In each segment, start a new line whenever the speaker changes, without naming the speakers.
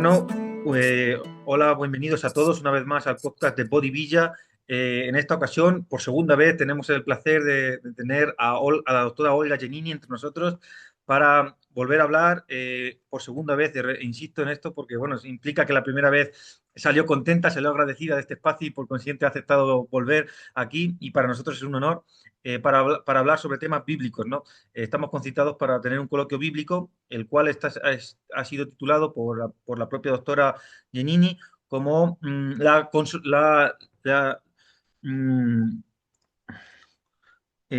Bueno, hola, bienvenidos a todos una vez más al podcast de Body Villa. En esta ocasión, por segunda vez, tenemos el placer de tener a la doctora Olga Genini entre nosotros para volver a hablar por segunda vez. Insisto en esto porque, bueno, implica que la primera vez salió contenta, salió agradecida de este espacio y por consiguiente ha aceptado volver aquí y para nosotros es un honor para hablar sobre temas bíblicos, ¿no? Estamos concitados para tener un coloquio bíblico, el cual ha sido titulado por la propia doctora Giannini como mm,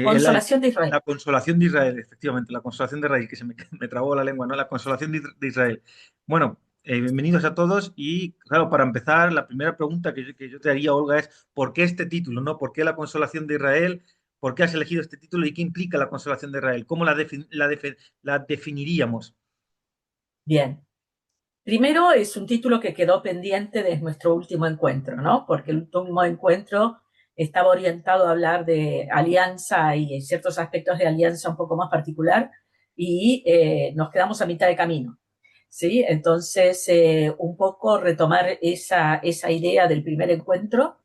Consolación de Israel.
la consolación de Israel, efectivamente, la consolación de Israel, que me trabó la lengua, ¿no? La consolación de Israel. Bueno, bienvenidos a todos y, claro, para empezar, la primera pregunta que yo te haría, Olga, es ¿por qué este título, ¿no? ¿Por qué la consolación de Israel? ¿Por qué has elegido este título y qué implica la consolación de Israel? ¿Cómo la definiríamos?
Bien. Primero es un título que quedó pendiente de nuestro último encuentro, ¿no? Porque el último encuentro estaba orientado a hablar de alianza y ciertos aspectos de alianza un poco más particular y nos quedamos a mitad de camino, ¿sí? Entonces, un poco retomar esa idea del primer encuentro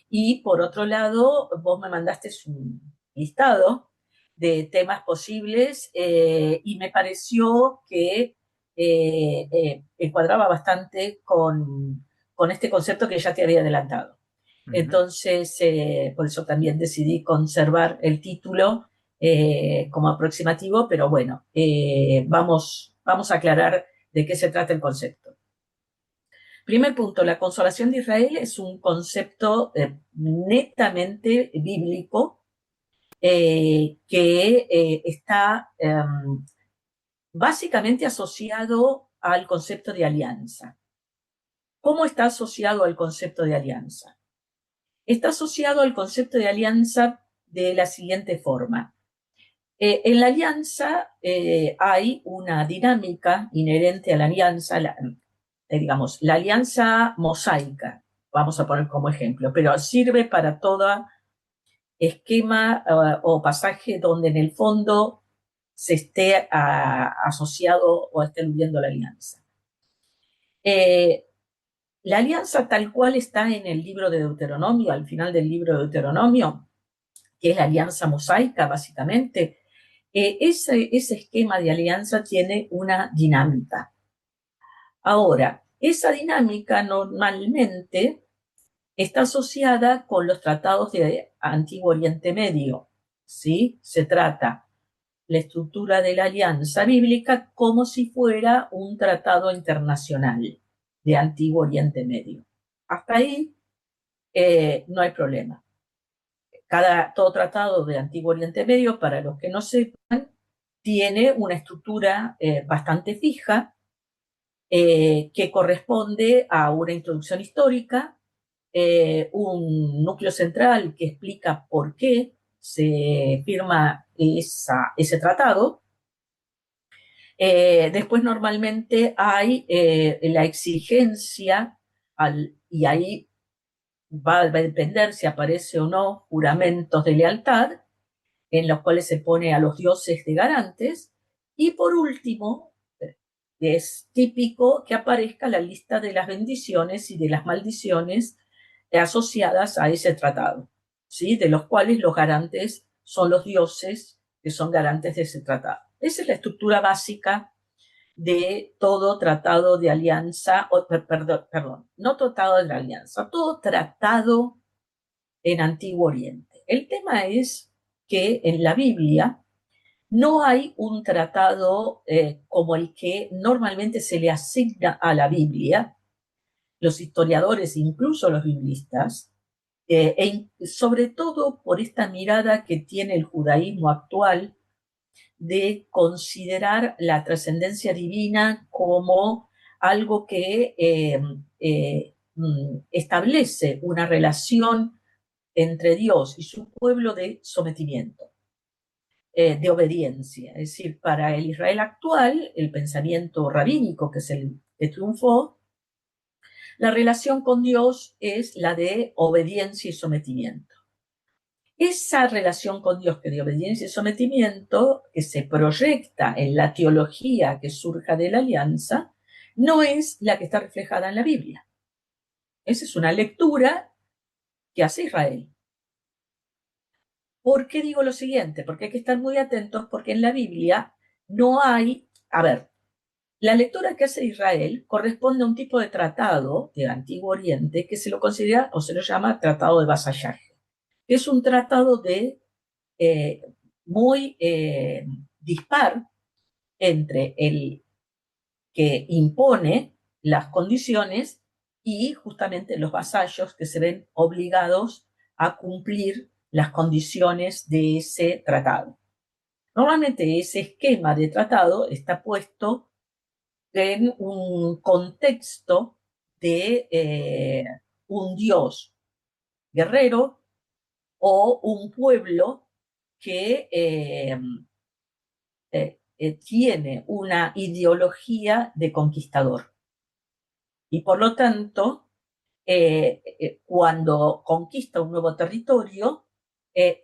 y por otro lado, vos me mandaste un listado de temas posibles y me pareció que encuadraba bastante con este concepto que ya te había adelantado.
Ujú.
Entonces, por eso también decidí conservar el título como aproximativo, pero bueno, vamos a aclarar de qué se trata el concepto. Primer punto, la consolación de Israel es un concepto netamente bíblico que está básicamente asociado al concepto de alianza. ¿Cómo está asociado al concepto de alianza? Está asociado al concepto de alianza de la siguiente forma. En la alianza hay una dinámica inherente a la alianza, digamos, la alianza mosaica, vamos a poner como ejemplo, pero sirve para todo esquema o pasaje donde en el fondo se esté asociado o esté viviendo la alianza. Eh, la alianza tal cual está en el libro de Deuteronomio, al final del libro de Deuteronomio, que es la alianza mosaica básicamente, ese esquema de alianza tiene una dinámica. Ahora, esa dinámica normalmente está asociada con los tratados de Antiguo Oriente Medio, ¿sí? Se trata la estructura de la alianza bíblica como si fuera un tratado internacional de Antiguo Oriente Medio. Hasta ahí no hay problema. Todo tratado de Antiguo Oriente Medio, para los que no sepan, tiene una estructura bastante fija que corresponde a una introducción histórica, un núcleo central que explica por qué se firma ese tratado. Después normalmente hay la exigencia, y ahí va a depender si aparece o no juramentos de lealtad, en los cuales se pone a los dioses de garantes. Y por último, es típico que aparezca la lista de las bendiciones y de las maldiciones asociadas a ese tratado, ¿sí? De los cuales los garantes son los dioses que son garantes de ese tratado. Esa es la estructura básica de todo tratado de alianza, perdón, no tratado de alianza, todo tratado en Antiguo Oriente. El tema es que en la Biblia no hay un tratado como el que normalmente se le asigna a la Biblia, los historiadores, incluso los biblistas, sobre todo por esta mirada que tiene el judaísmo actual de considerar la trascendencia divina como algo que establece una relación entre Dios y su pueblo de sometimiento, de obediencia. Es decir, para el Israel actual, el pensamiento rabínico, que es el que triunfó, la relación con Dios es la de obediencia y sometimiento. Esa relación con Dios que de obediencia y sometimiento, que se proyecta en la teología que surja de la alianza, no es la que está reflejada en la Biblia. Esa es una lectura que hace Israel. ¿Por qué digo lo siguiente? Porque hay que estar muy atentos porque en la Biblia no hay, a ver, la lectura que hace Israel corresponde a un tipo de tratado del Antiguo Oriente que se lo considera o se lo llama tratado de vasallaje. Es un tratado de eh, muy dispar entre el que impone las condiciones y justamente los vasallos que se ven obligados a cumplir las condiciones de ese tratado. Normalmente ese esquema de tratado está puesto en un contexto de un dios guerrero o un pueblo que tiene una ideología de conquistador. Y por lo tanto, cuando conquista un nuevo territorio,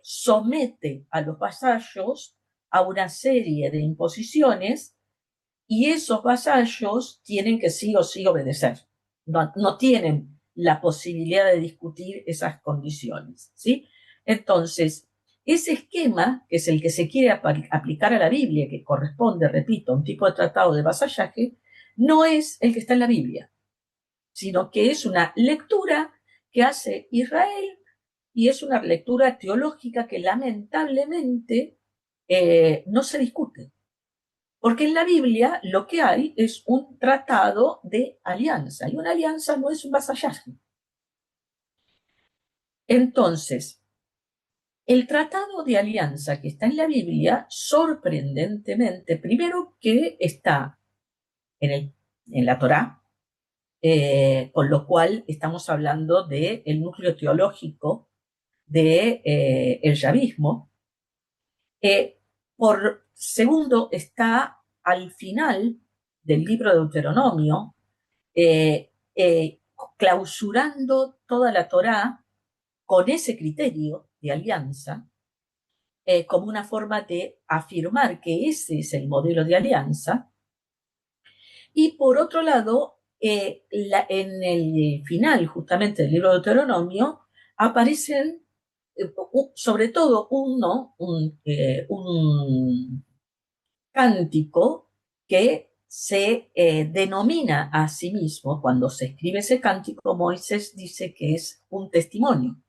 somete a los vasallos a una serie de imposiciones y esos vasallos tienen que sí o sí obedecer. No tienen la posibilidad de discutir esas condiciones, ¿sí? Entonces, ese esquema, que es el que se quiere aplicar a la Biblia, que corresponde, repito, a un tipo de tratado de vasallaje, no es el que está en la Biblia, sino que es una lectura que hace Israel y es una lectura teológica que lamentablemente no se discute. Porque en la Biblia lo que hay es un tratado de alianza y una alianza no es un vasallaje. Entonces, el tratado de alianza que está en la Biblia, sorprendentemente, primero que está en la Torá, con lo cual estamos hablando del núcleo teológico de, el yavismo. Por segundo, está al final del libro de Deuteronomio, clausurando toda la Torá con ese criterio de alianza, como una forma de afirmar que ese es el modelo de alianza. Y por otro lado, en el final justamente del libro de Deuteronomio aparecen sobre todo un cántico que se denomina a sí mismo, cuando se escribe ese cántico, Moisés dice que es un testimonio,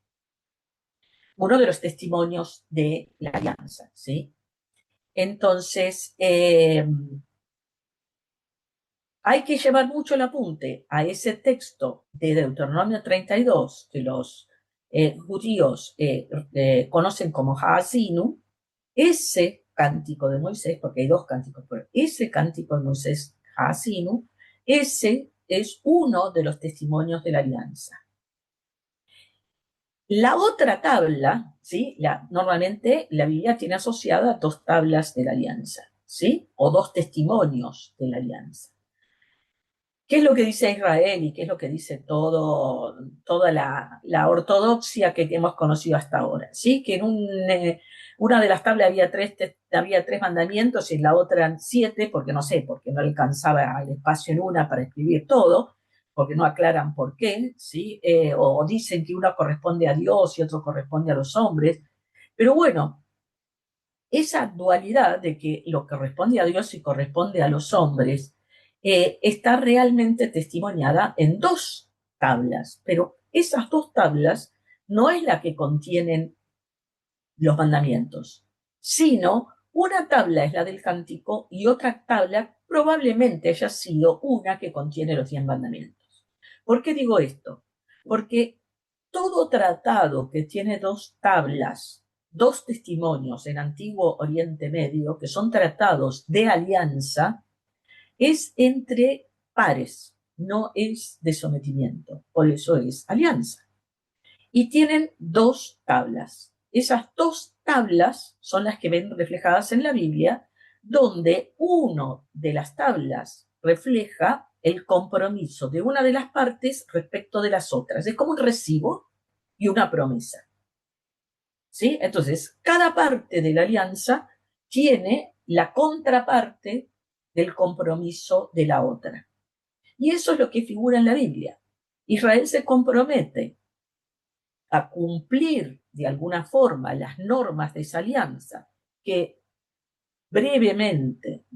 uno de los testimonios de la alianza, ¿sí? Entonces, hay que llevar mucho el apunte a ese texto de Deuteronomio 32 que los judíos conocen como Haazinu, ese cántico de Moisés, porque hay dos cánticos, pero ese cántico de Moisés, Haazinu, ese es uno de los testimonios de la alianza. La otra tabla, ¿sí? Normalmente la Biblia tiene asociada dos tablas de la alianza, ¿sí? O dos testimonios de la alianza. ¿Qué es lo que dice Israel y qué es lo que dice toda la ortodoxia que hemos conocido hasta ahora? ¿Sí? Que en una de las tablas había tres mandamientos y en la otra eran 7, porque no sé, porque no alcanzaba el espacio en una para escribir todo, porque no aclaran por qué, ¿sí? O dicen que uno corresponde a Dios y otro corresponde a los hombres. Pero bueno, esa dualidad de que lo que corresponde a Dios y corresponde a los hombres está realmente testimoniada en dos tablas, pero esas dos tablas no es la que contienen los mandamientos, sino una tabla es la del cántico y otra tabla probablemente haya sido una que contiene los 10 mandamientos. ¿Por qué digo esto? Porque todo tratado que tiene dos tablas, dos testimonios en Antiguo Oriente Medio, que son tratados de alianza, es entre pares, no es de sometimiento, por eso es alianza. Y tienen dos tablas. Esas dos tablas son las que ven reflejadas en la Biblia, donde uno de las tablas refleja el compromiso de una de las partes respecto de las otras. Es como un recibo y una promesa. ¿Sí? Entonces, cada parte de la alianza tiene la contraparte del compromiso de la otra. Y eso es lo que figura en la Biblia. Israel se compromete a cumplir de alguna forma las normas de esa alianza, que brevemente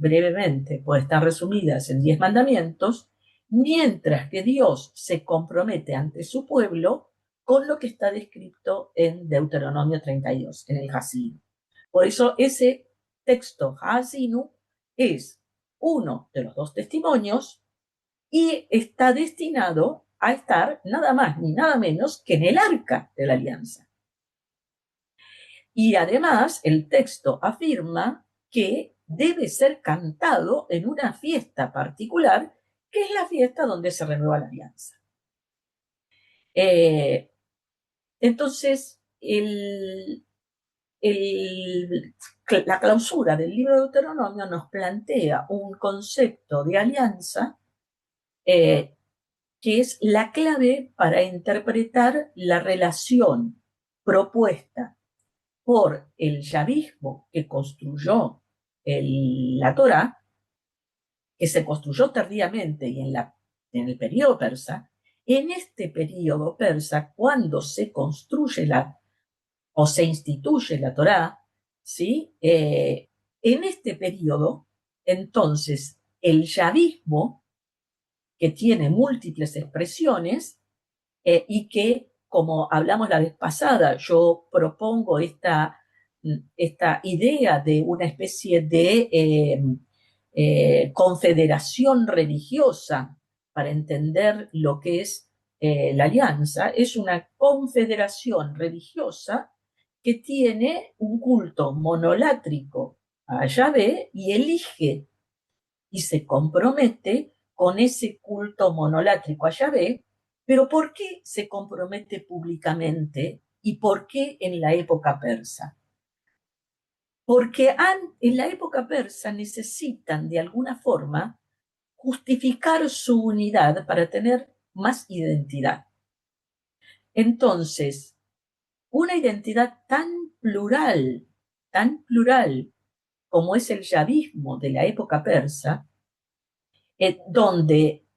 pueden estar resumidas en 10 mandamientos, mientras que Dios se compromete ante su pueblo con lo que está descrito en Deuteronomio 32, en el Hasinu. Por eso ese texto Hasinu es uno de los dos testimonios y está destinado a estar nada más ni nada menos que en el arca de la alianza. Y además el texto afirma que debe ser cantado en una fiesta particular, que es la fiesta donde se renueva la alianza. Entonces, la clausura del libro de Deuteronomio nos plantea un concepto de alianza que es la clave para interpretar la relación propuesta por el yavismo que construyó la Torá, que se construyó tardíamente y en el periodo persa. En este periodo persa, cuando se construye o se instituye la Torá, ¿sí? En este periodo, entonces, el yavismo, que tiene múltiples expresiones y que, como hablamos la vez pasada, yo propongo esta idea de una especie de confederación religiosa para entender lo que es la alianza, es una confederación religiosa que tiene un culto monolátrico a Yahvé y elige y se compromete con ese culto monolátrico a Yahvé, pero ¿por qué se compromete públicamente y por qué en la época persa? Porque en la época persa necesitan de alguna forma justificar su unidad para tener más identidad. Entonces, una identidad tan plural como es el yavismo de la época persa, donde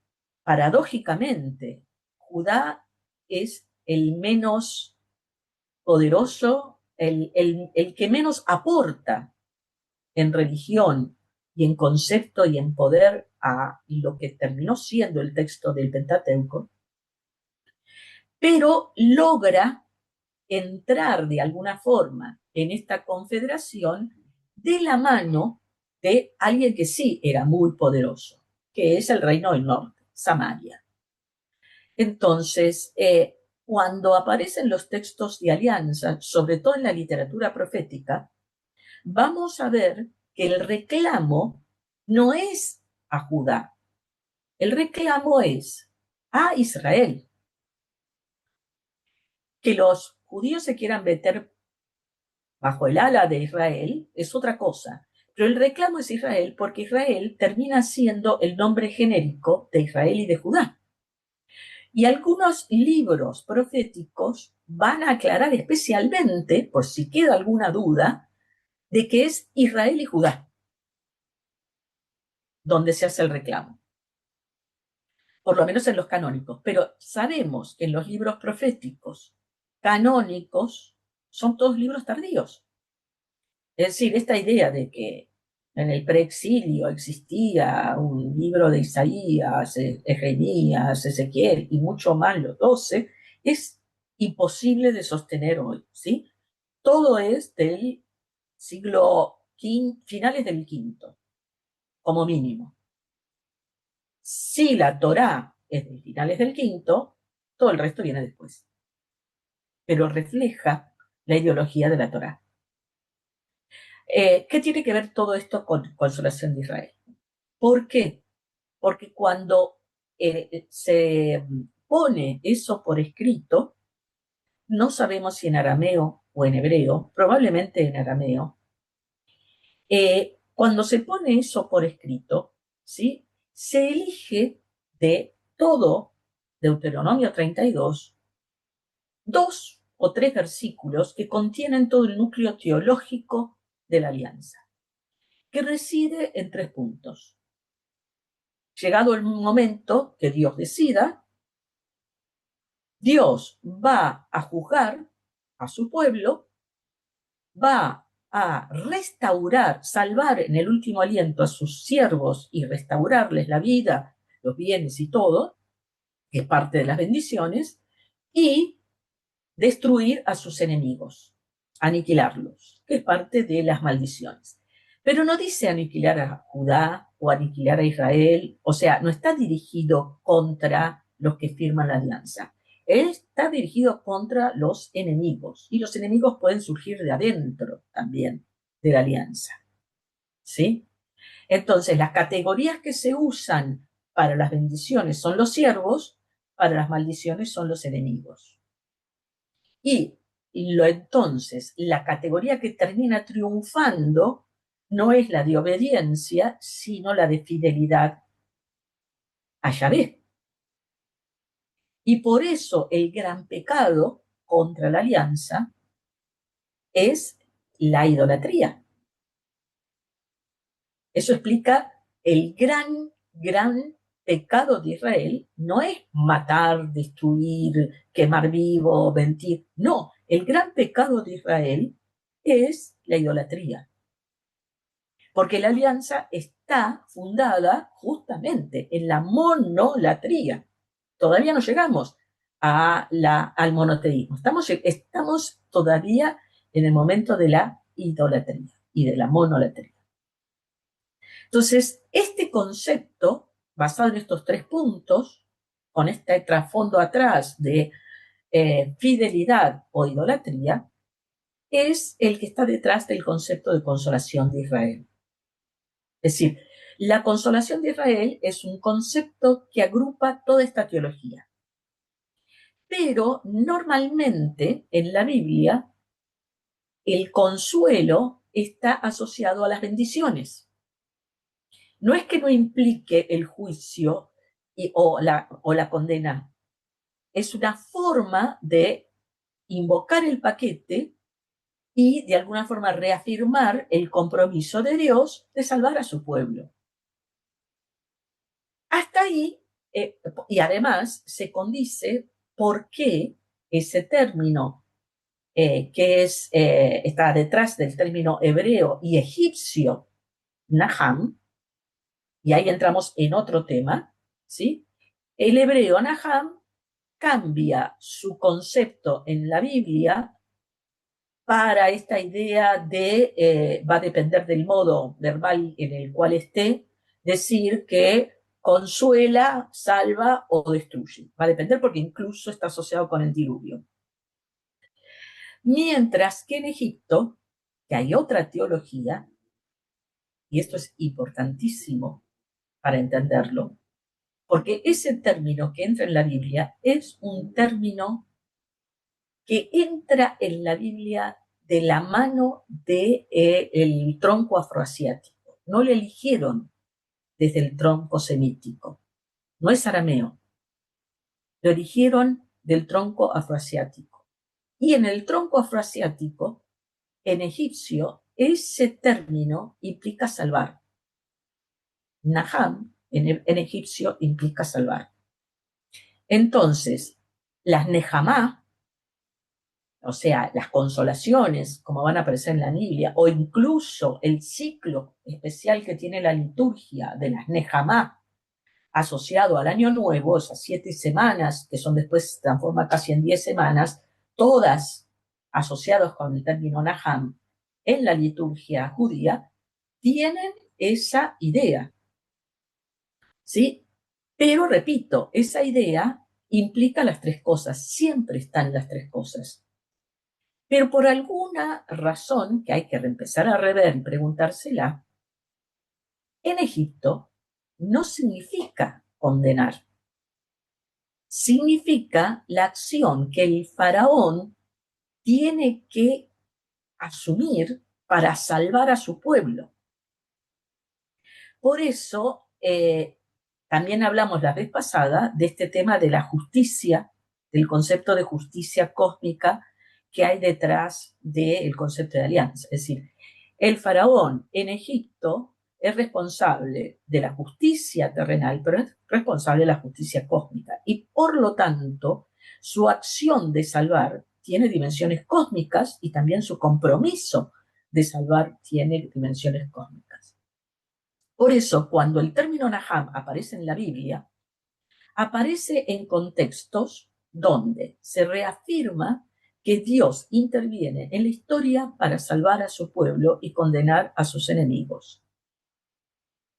paradójicamente Judá es el menos poderoso, el que menos aporta en religión y en concepto y en poder a lo que terminó siendo el texto del Pentateuco, pero logra entrar de alguna forma en esta confederación de la mano de alguien que sí era muy poderoso, que es el reino del norte, Samaria. Entonces, cuando aparecen los textos de alianza, sobre todo en la literatura profética, vamos a ver que el reclamo no es a Judá, el reclamo es a Israel. Que los judíos se quieran meter bajo el ala de Israel es otra cosa, pero el reclamo es Israel porque Israel termina siendo el nombre genérico de Israel y de Judá. Y algunos libros proféticos van a aclarar especialmente, por si queda alguna duda, de que es Israel y Judá donde se hace el reclamo, por lo menos en los canónicos. Pero sabemos que en los libros proféticos canónicos son todos libros tardíos. Es decir, esta idea de que en el preexilio existía un libro de Isaías, Jeremías, Ezequiel y mucho más los 12, es imposible de sostener hoy, ¿sí? Todo es del siglo V, finales del V, como mínimo. Si la Torá es de finales del V, todo el resto viene después, pero refleja la ideología de la Torá. ¿Qué tiene que ver todo esto con Consolación de Israel? ¿Por qué? Porque cuando se pone eso por escrito, no sabemos si en arameo o en hebreo, probablemente en arameo, cuando se pone eso por escrito, ¿sí? Se elige de todo Deuteronomio 32, 2 o 3 versículos que contienen todo el núcleo teológico de la alianza, que reside en 3 puntos. llegado el momento que Dios decida, Dios va a juzgar a su pueblo, va a restaurar, salvar en el último aliento a sus siervos y restaurarles la vida, los bienes y todo, que es parte de las bendiciones, y destruir a sus enemigos, aniquilarlos, que es parte de las maldiciones. Pero no dice aniquilar a Judá o aniquilar a Israel, o sea, no está dirigido contra los que firman la alianza. Él está dirigido contra los enemigos, y los enemigos pueden surgir de adentro también de la alianza. ¿Sí? Entonces, las categorías que se usan para las bendiciones son los siervos, para las maldiciones son los enemigos. Y entonces, la categoría que termina triunfando no es la de obediencia, sino la de fidelidad a Yahvé. Y por eso el gran pecado contra la alianza es la idolatría. Eso explica el gran pecado de Israel. No es matar, destruir, quemar vivo, mentir. No, el gran pecado de Israel es la idolatría. Porque la alianza está fundada justamente en la monolatría. Todavía no llegamos al monoteísmo. Estamos todavía en el momento de la idolatría y de la monolatría. Entonces, este concepto, basado en estos 3 puntos, con este trasfondo atrás de fidelidad o idolatría, es el que está detrás del concepto de consolación de Israel. Es decir, la consolación de Israel es un concepto que agrupa toda esta teología. Pero normalmente en la Biblia el consuelo está asociado a las bendiciones. No es que no implique el juicio o la condena. Es una forma de invocar el paquete y de alguna forma reafirmar el compromiso de Dios de salvar a su pueblo. Hasta ahí, y además se condice por qué ese término que está detrás del término hebreo y egipcio, Naham, y ahí entramos en otro tema, ¿sí? El hebreo Naham cambia su concepto en la Biblia para esta idea de, va a depender del modo verbal en el cual esté, decir que consuela, salva o destruye. Va a depender porque incluso está asociado con el diluvio. Mientras que en Egipto, que hay otra teología, y esto es importantísimo para entenderlo, porque ese término que entra en la Biblia es un término que entra en la Biblia de la mano del tronco afroasiático. No lo eligieron desde el tronco semítico. No es arameo. Lo eligieron del tronco afroasiático. Y en el tronco afroasiático, en egipcio, ese término implica salvar. Naham, en egipcio, implica salvar. Entonces, las Nehamá, o sea, las consolaciones, como van a aparecer en la Biblia, o incluso el ciclo especial que tiene la liturgia de las Nehamá, asociado al Año Nuevo, esas 7 semanas, que son después se transforma casi en 10 semanas, todas asociadas con el término Naham, en la liturgia judía, tienen esa idea. ¿Sí? Pero, repito, esa idea implica las 3 cosas, siempre están las 3 cosas. Pero por alguna razón que hay que empezar a rever y preguntársela, en Egipto no significa condenar. Significa la acción que el faraón tiene que asumir para salvar a su pueblo. Por eso, también hablamos la vez pasada de este tema de la justicia, del concepto de justicia cósmica que hay detrás del concepto de alianza. Es decir, el faraón en Egipto es responsable de la justicia terrenal, pero es responsable de la justicia cósmica. Y por lo tanto, su acción de salvar tiene dimensiones cósmicas y también su compromiso de salvar tiene dimensiones cósmicas. Por eso, cuando el término Naham aparece en la Biblia, aparece en contextos donde se reafirma que Dios interviene en la historia para salvar a su pueblo y condenar a sus enemigos.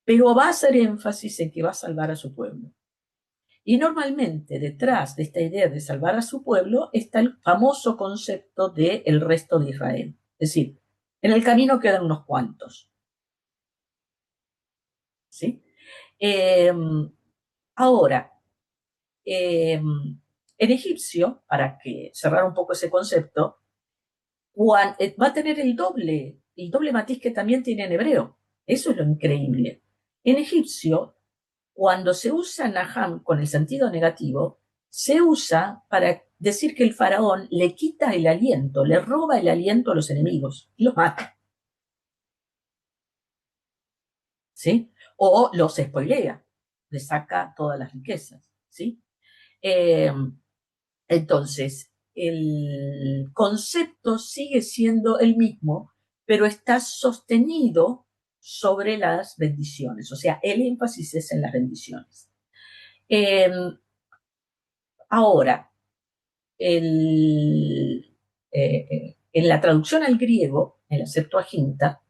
Pero va a hacer énfasis en que va a salvar a su pueblo. Y normalmente detrás de esta idea de salvar a su pueblo está el famoso concepto de el resto de Israel. Es decir, en el camino quedan unos cuantos. ¿Sí? Ahora, en egipcio, para que cerrar un poco ese concepto, va a tener el doble matiz que también tiene en hebreo. Eso es lo increíble. En egipcio, cuando se usa Naham con el sentido negativo, se usa para decir que el faraón le quita el aliento, le roba el aliento a los enemigos y los mata. ¿Sí? O los spoilea, le saca todas las riquezas. ¿Sí? Entonces, el concepto sigue siendo el mismo, pero está sostenido sobre las bendiciones. O sea, el énfasis es en las bendiciones. Ahora, en la traducción al griego, en la Septuaginta,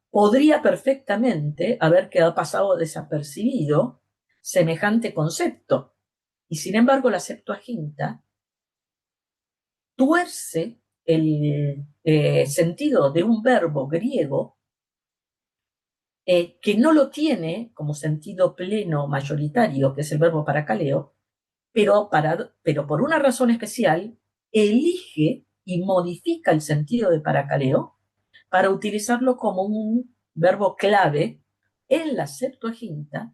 podría perfectamente haber quedado pasado desapercibido semejante concepto. Y sin embargo, la Septuaginta tuerce el sentido de un verbo griego que no lo tiene como sentido pleno mayoritario, que es el verbo parakaleo, pero por una razón especial elige y modifica el sentido de parakaleo para utilizarlo como un verbo clave en la Septuaginta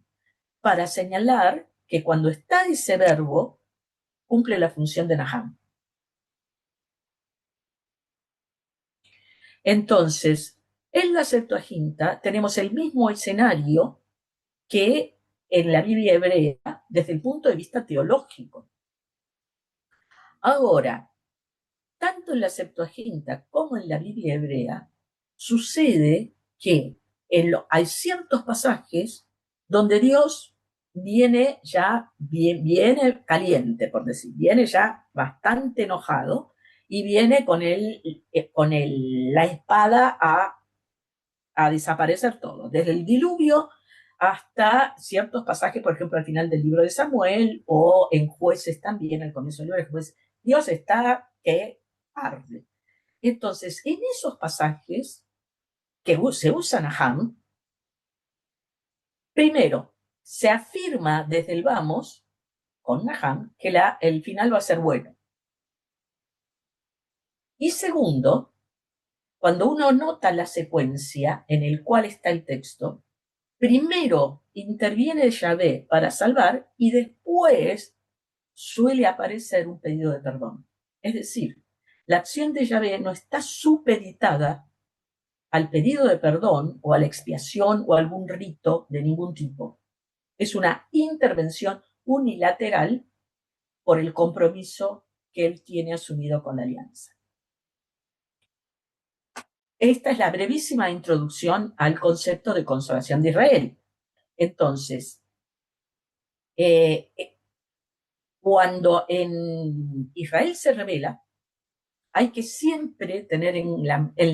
para señalar que cuando está ese verbo cumple la función de Naham. Entonces, en la Septuaginta tenemos el mismo escenario que en la Biblia hebrea desde el punto de vista teológico. Ahora, tanto en la Septuaginta como en la Biblia hebrea, sucede que hay ciertos pasajes donde Dios viene ya viene caliente, por decir, viene ya bastante enojado y viene con la espada a desaparecer todo, desde el diluvio hasta ciertos pasajes, por ejemplo, al final del libro de Samuel o en Jueces también, al comienzo del libro de Jueces, Dios está que arde. Entonces, en esos pasajes que se usan a Ham, primero, se afirma desde el vamos, con Naham, que el final va a ser bueno. Y segundo, cuando uno nota la secuencia en el cual está el texto, primero interviene Yahvé para salvar y después suele aparecer un pedido de perdón. Es decir, la acción de Yahvé no está supeditada al pedido de perdón o a la expiación o a algún rito de ningún tipo. Es una intervención unilateral por el compromiso que él tiene asumido con la alianza. Esta es la brevísima introducción al concepto de consolación de Israel. Entonces, cuando en Israel se revela, hay que siempre tener en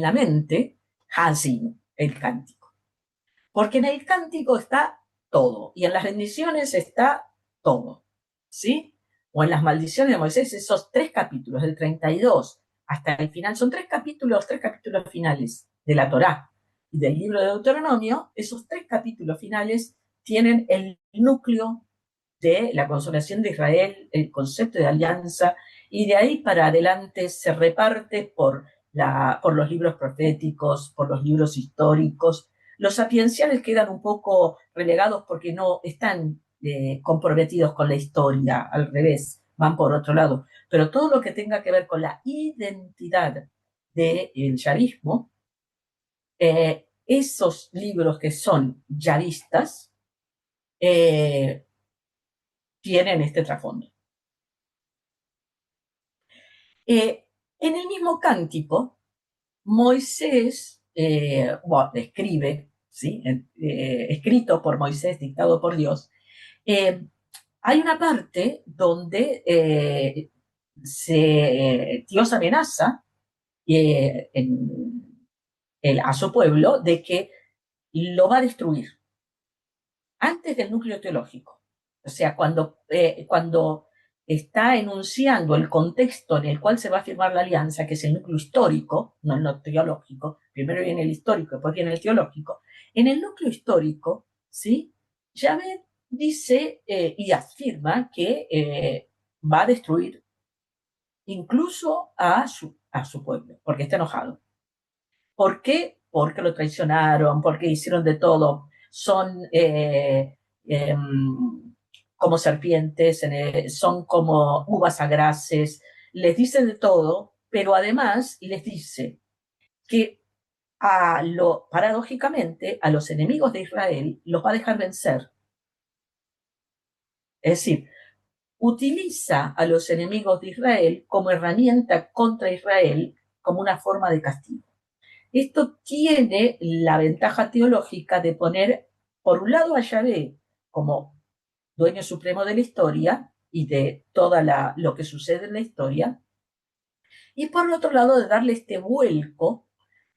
la mente Hazin, el cántico. Porque en el cántico está todo, y en las bendiciones está todo, ¿sí? O en las maldiciones de Moisés, esos 3 capítulos, del 32 hasta el final, son 3 capítulos finales de la Torá y del libro de Deuteronomio. Esos 3 capítulos finales tienen el núcleo de la consolación de Israel, el concepto de alianza, y de ahí para adelante se reparte por los libros proféticos, por los libros históricos. Los sapienciales quedan un poco relegados porque no están comprometidos con la historia, al revés, van por otro lado. Pero todo lo que tenga que ver con la identidad del yavismo esos libros que son yavistas tienen este trasfondo. En el mismo cántico, Moisés escribe, ¿sí? Escrito por Moisés, dictado por Dios, hay una parte donde Dios amenaza a su pueblo de que lo va a destruir antes del núcleo teológico. O sea, cuando está enunciando el contexto en el cual se va a firmar la alianza, que es el núcleo histórico, no el teológico, primero viene el histórico, después viene el teológico. En el núcleo histórico, ¿sí? Yahvé dice y afirma que va a destruir incluso a su pueblo, porque está enojado. ¿Por qué? Porque lo traicionaron, porque hicieron de todo. Son como serpientes, son como uvas agraces, les dice de todo, pero además les dice que paradójicamente a los enemigos de Israel los va a dejar vencer. Es decir, utiliza a los enemigos de Israel como herramienta contra Israel como una forma de castigo. Esto tiene la ventaja teológica de poner, por un lado, a Yahvé como dueño supremo de la historia y de todo lo que sucede en la historia, y por el otro lado, de darle este vuelco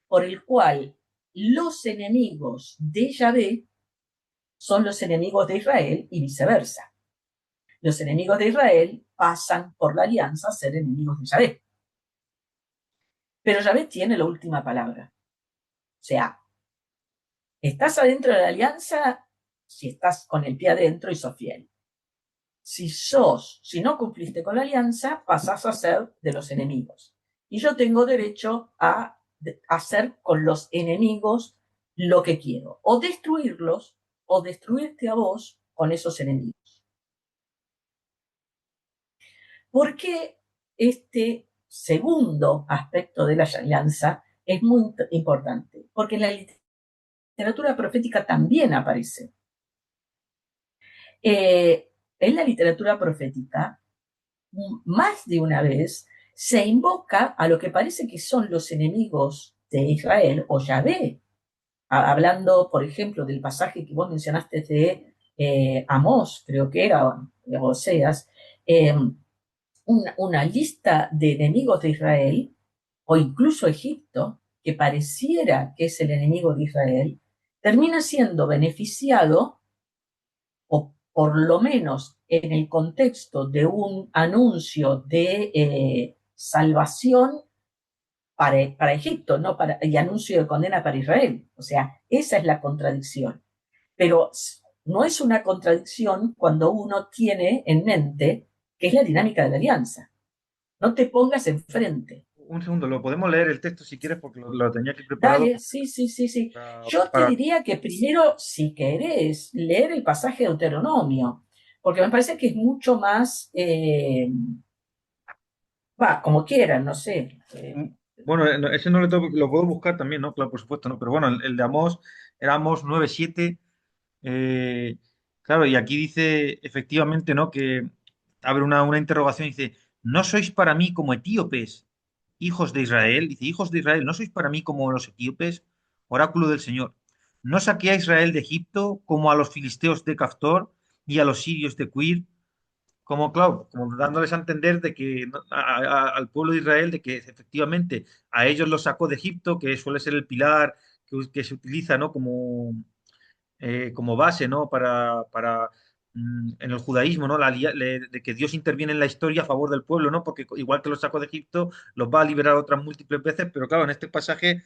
por el cual los enemigos de Yahvé son los enemigos de Israel y viceversa. Los enemigos de Israel pasan por la alianza a ser enemigos de Yahvé. Pero Yahvé tiene la última palabra. O sea, estás adentro de la alianza si estás con el pie adentro y sos fiel. Si no cumpliste con la alianza, pasás a ser de los enemigos. Y yo tengo derecho a hacer con los enemigos lo que quiero. O destruirlos, o destruirte a vos con esos enemigos. ¿Por qué este segundo aspecto de la alianza es muy importante? Porque en la literatura profética también aparece. En la literatura profética, más de una vez, se invoca a lo que parece que son los enemigos de Israel o Yahvé. Hablando, por ejemplo, del pasaje que vos mencionaste de Amós, creo que era, de Oseas, una lista de enemigos de Israel, o incluso Egipto, que pareciera que es el enemigo de Israel, termina siendo beneficiado, o por lo menos en el contexto de un anuncio de salvación para Egipto, no y anuncio de condena para Israel. O sea, esa es la contradicción. Pero no es una contradicción cuando uno tiene en mente que es la dinámica de la alianza. No te pongas enfrente.
Un segundo, lo podemos leer el texto si quieres porque lo tenía aquí preparado
Dale, sí, sí, sí, sí.
para,
Yo te
para-
diría que primero, si querés, leer el pasaje de Deuteronomio, porque me parece que es mucho más, como quieran, no sé.
Bueno, no, ese no lo puedo buscar también, ¿no? Claro, por supuesto, ¿no? Pero bueno, el de Amós era Amós 9:7. eh, claro, y aquí dice efectivamente, ¿no? Que abre una interrogación y dice, ¿no sois para mí como etíopes, hijos de Israel? Dice, hijos de Israel, ¿no sois para mí como los etíopes? Oráculo del Señor. ¿No saqué a Israel de Egipto como a los filisteos de Caftor y a los sirios de Cuir? Como, claro, como dándoles a entender de que al pueblo de Israel de que efectivamente a ellos los sacó de Egipto, que suele ser el pilar que se utiliza, ¿no? Como base, ¿no? En el judaísmo, ¿no? De que Dios interviene en la historia a favor del pueblo, ¿no? Porque igual que los sacó de Egipto, los va a liberar otras múltiples veces, pero claro, en este pasaje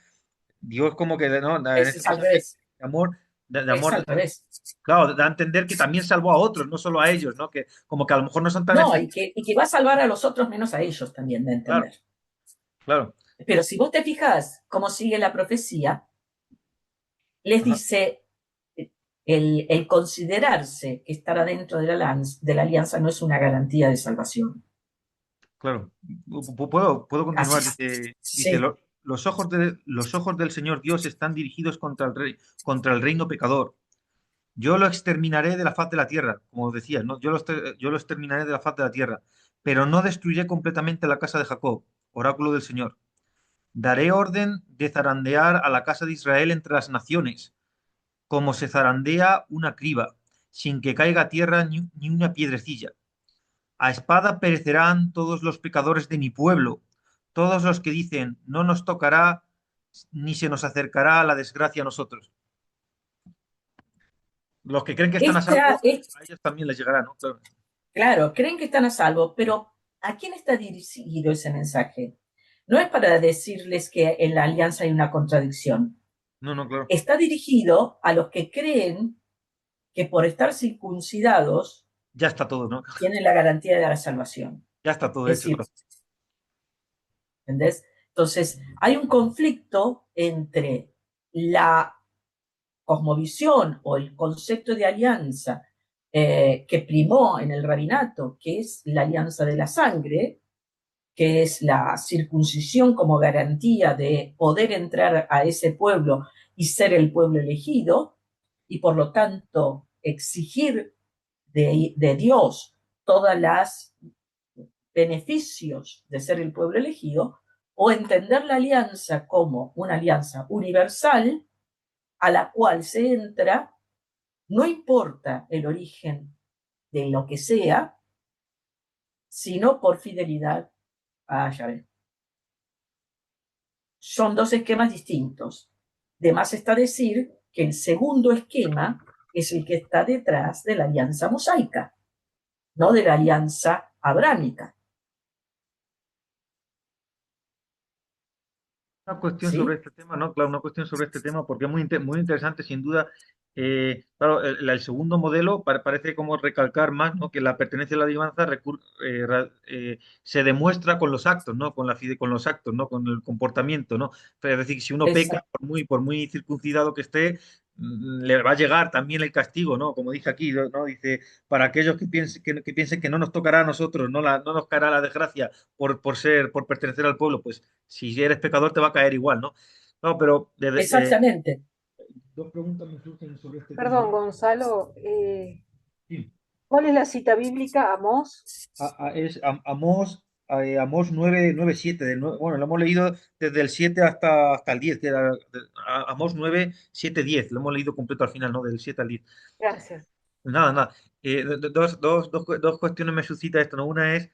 Dios como que, ¿no? En este
Es al
pasaje
revés,
de amor, de
es
amor,
al revés.
claro, da a entender que también salvó a otros, no solo a ellos, ¿no? Que como que a lo mejor no son tan
No,
efectivos.
y que va a salvar a los otros menos a ellos también, de
Claro,
entender.
claro.
Pero si vos te fijas cómo sigue la profecía, les
Ajá,
dice, el considerarse que estar adentro de la alianza no es una garantía de salvación.
claro. Puedo
Así,
continuar. Dice
sí,
los ojos del Señor Dios están dirigidos contra el reino pecador. Yo lo exterminaré de la faz de la tierra, como decías, ¿no? Yo lo exterminaré de la faz de la tierra, pero no destruiré completamente la casa de Jacob, oráculo del Señor. Daré orden de zarandear a la casa de Israel entre las naciones, como se zarandea una criba, sin que caiga a tierra ni una piedrecilla. A espada perecerán todos los pecadores de mi pueblo, todos los que dicen, no nos tocará ni se nos acercará la desgracia a nosotros. Los que creen que están a
Esta,
salvo,
es,
a ellos también les llegará, ¿no? Claro.
claro, creen que están a salvo, pero ¿a quién está dirigido ese mensaje? No es para decirles que en la alianza hay una contradicción.
No, no, claro.
Está dirigido a los que creen que por estar circuncidados
Ya está todo, ¿no?
tienen la garantía de la salvación.
Ya está todo
Es
hecho,
decir,
claro.
¿entendés? Entonces, hay un conflicto entre la cosmovisión o el concepto de alianza que primó en el rabinato, que es la alianza de la sangre, que es la circuncisión como garantía de poder entrar a ese pueblo y ser el pueblo elegido, y por lo tanto exigir de Dios todos los beneficios de ser el pueblo elegido, o entender la alianza como una alianza universal a la cual se entra, no importa el origen de lo que sea, sino por fidelidad a Yahvé. Son dos esquemas distintos. De más está decir que el segundo esquema es el que está detrás de la alianza mosaica, no de la alianza abrámica.
Una cuestión sobre
¿Sí?
este tema, ¿no? Claro, una cuestión sobre este tema, porque es muy interesante, sin duda. Claro, el segundo modelo parece como recalcar más, ¿no? Que la pertenencia a la alianza se demuestra con los actos, ¿no? Con los actos, ¿no? Con el comportamiento, ¿no? Es decir, si uno peca,
Exacto.
por muy circuncidado que esté, le va a llegar también el castigo, ¿no? Como dice aquí, ¿no? Dice, para aquellos que piensen que no nos tocará a nosotros, no nos caerá la desgracia por pertenecer al pueblo, pues si eres pecador te va a caer igual, ¿no? No, pero
Exactamente.
dos preguntas me surgen sobre este tema,
Perdón,
¿no?
Gonzalo,
Sí.
¿cuál es la cita bíblica, Amós?
Amós, Amós 9:7, bueno, lo hemos leído desde el 7 hasta el 10, que era Amós 9:7-10, lo hemos leído completo al final, ¿no? Del 7 al 10.
Gracias.
Nada, nada. Dos cuestiones me suscita esto, ¿no? Una es,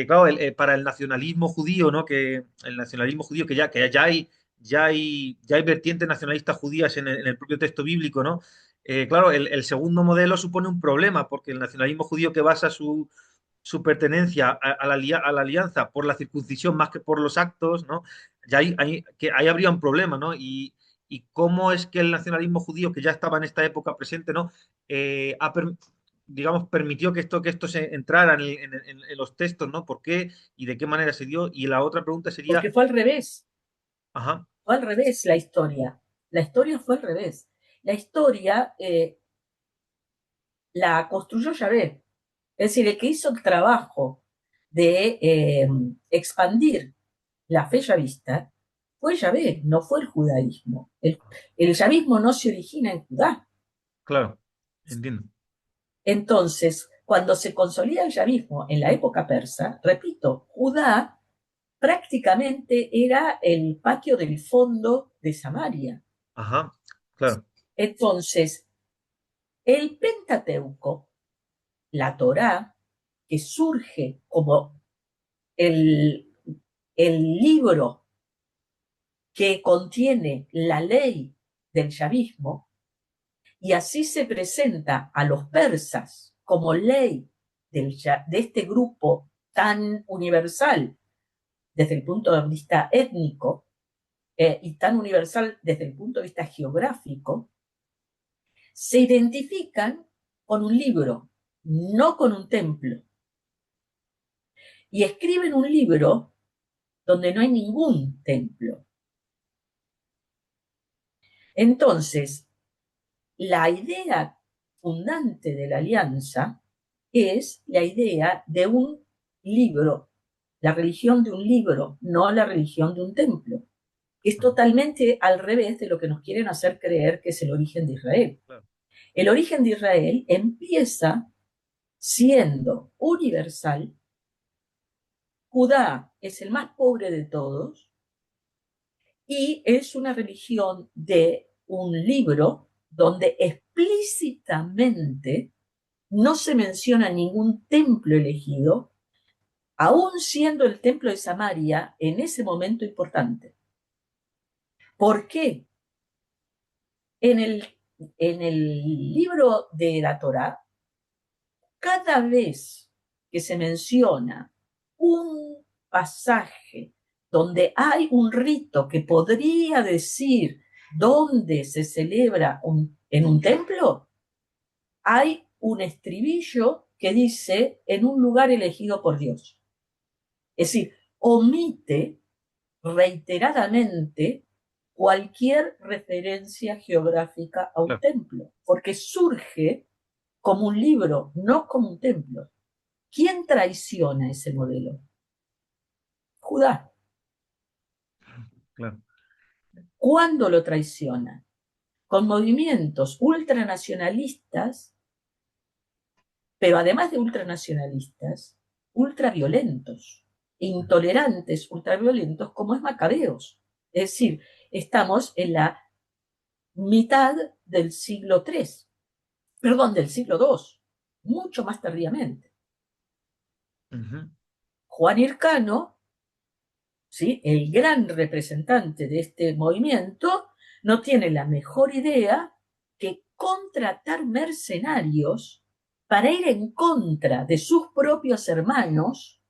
claro, para el nacionalismo judío, ¿no? Que el nacionalismo judío, ya hay vertientes nacionalistas judías en el propio texto bíblico, ¿no? Claro, el segundo modelo supone un problema, porque el nacionalismo judío que basa su pertenencia a la alianza por la circuncisión más que por los actos, ¿no? Ahí habría un problema, ¿no? Y cómo es que el nacionalismo judío, que ya estaba en esta época presente, ¿no? Digamos, permitió que esto se entrara en los textos, ¿no? ¿Por qué y de qué manera se dio? Y la otra pregunta
Porque
sería,
fue al revés.
ajá,
Fue al revés la historia. La historia fue al revés. La historia la construyó Yahvé. Es decir, el que hizo el trabajo de expandir la fe yavista fue Yahvé, no fue el judaísmo. El yavismo no se origina en Judá.
claro, entiendo.
Entonces, cuando se consolida el yavismo en la época persa, repito, Judá prácticamente era el patio del fondo de Samaria.
Ajá, claro,
Entonces, el Pentateuco, la Torá, que surge como el, el libro que contiene la ley del yavismo, y así se presenta a los persas como ley de este grupo tan universal desde el punto de vista étnico y tan universal desde el punto de vista geográfico, se identifican con un libro, no con un templo, y escriben un libro donde no hay ningún templo. Entonces, la idea fundante de la alianza es la idea de un libro, la religión de un libro, no la religión de un templo. es totalmente al revés de lo que nos quieren hacer creer que es el origen de Israel.
Claro.
El origen de Israel empieza siendo universal. Judá es el más pobre de todos y es una religión de un libro donde explícitamente no se menciona ningún templo elegido, aún siendo el templo de Samaria en ese momento importante. ¿Por qué? En el libro de la Torá, cada vez que se menciona un pasaje donde hay un rito que podría decir dónde se celebra en un templo, hay un estribillo que dice en un lugar elegido por Dios. Es decir, omite reiteradamente cualquier referencia geográfica a un
Claro.
templo, porque surge como un libro, no como un templo. ¿Quién traiciona ese modelo? Judá.
Claro.
¿Cuándo lo traiciona? Con movimientos ultranacionalistas, pero además de ultranacionalistas, ultraviolentos, intolerantes, ultraviolentos, como es Macabeos. Es decir, estamos en la mitad del siglo III, perdón, del siglo II, mucho más tardíamente.
Ujú.
Juan Hircano, ¿sí?, el gran representante de este movimiento, no tiene la mejor idea que contratar mercenarios para ir en contra de sus propios hermanos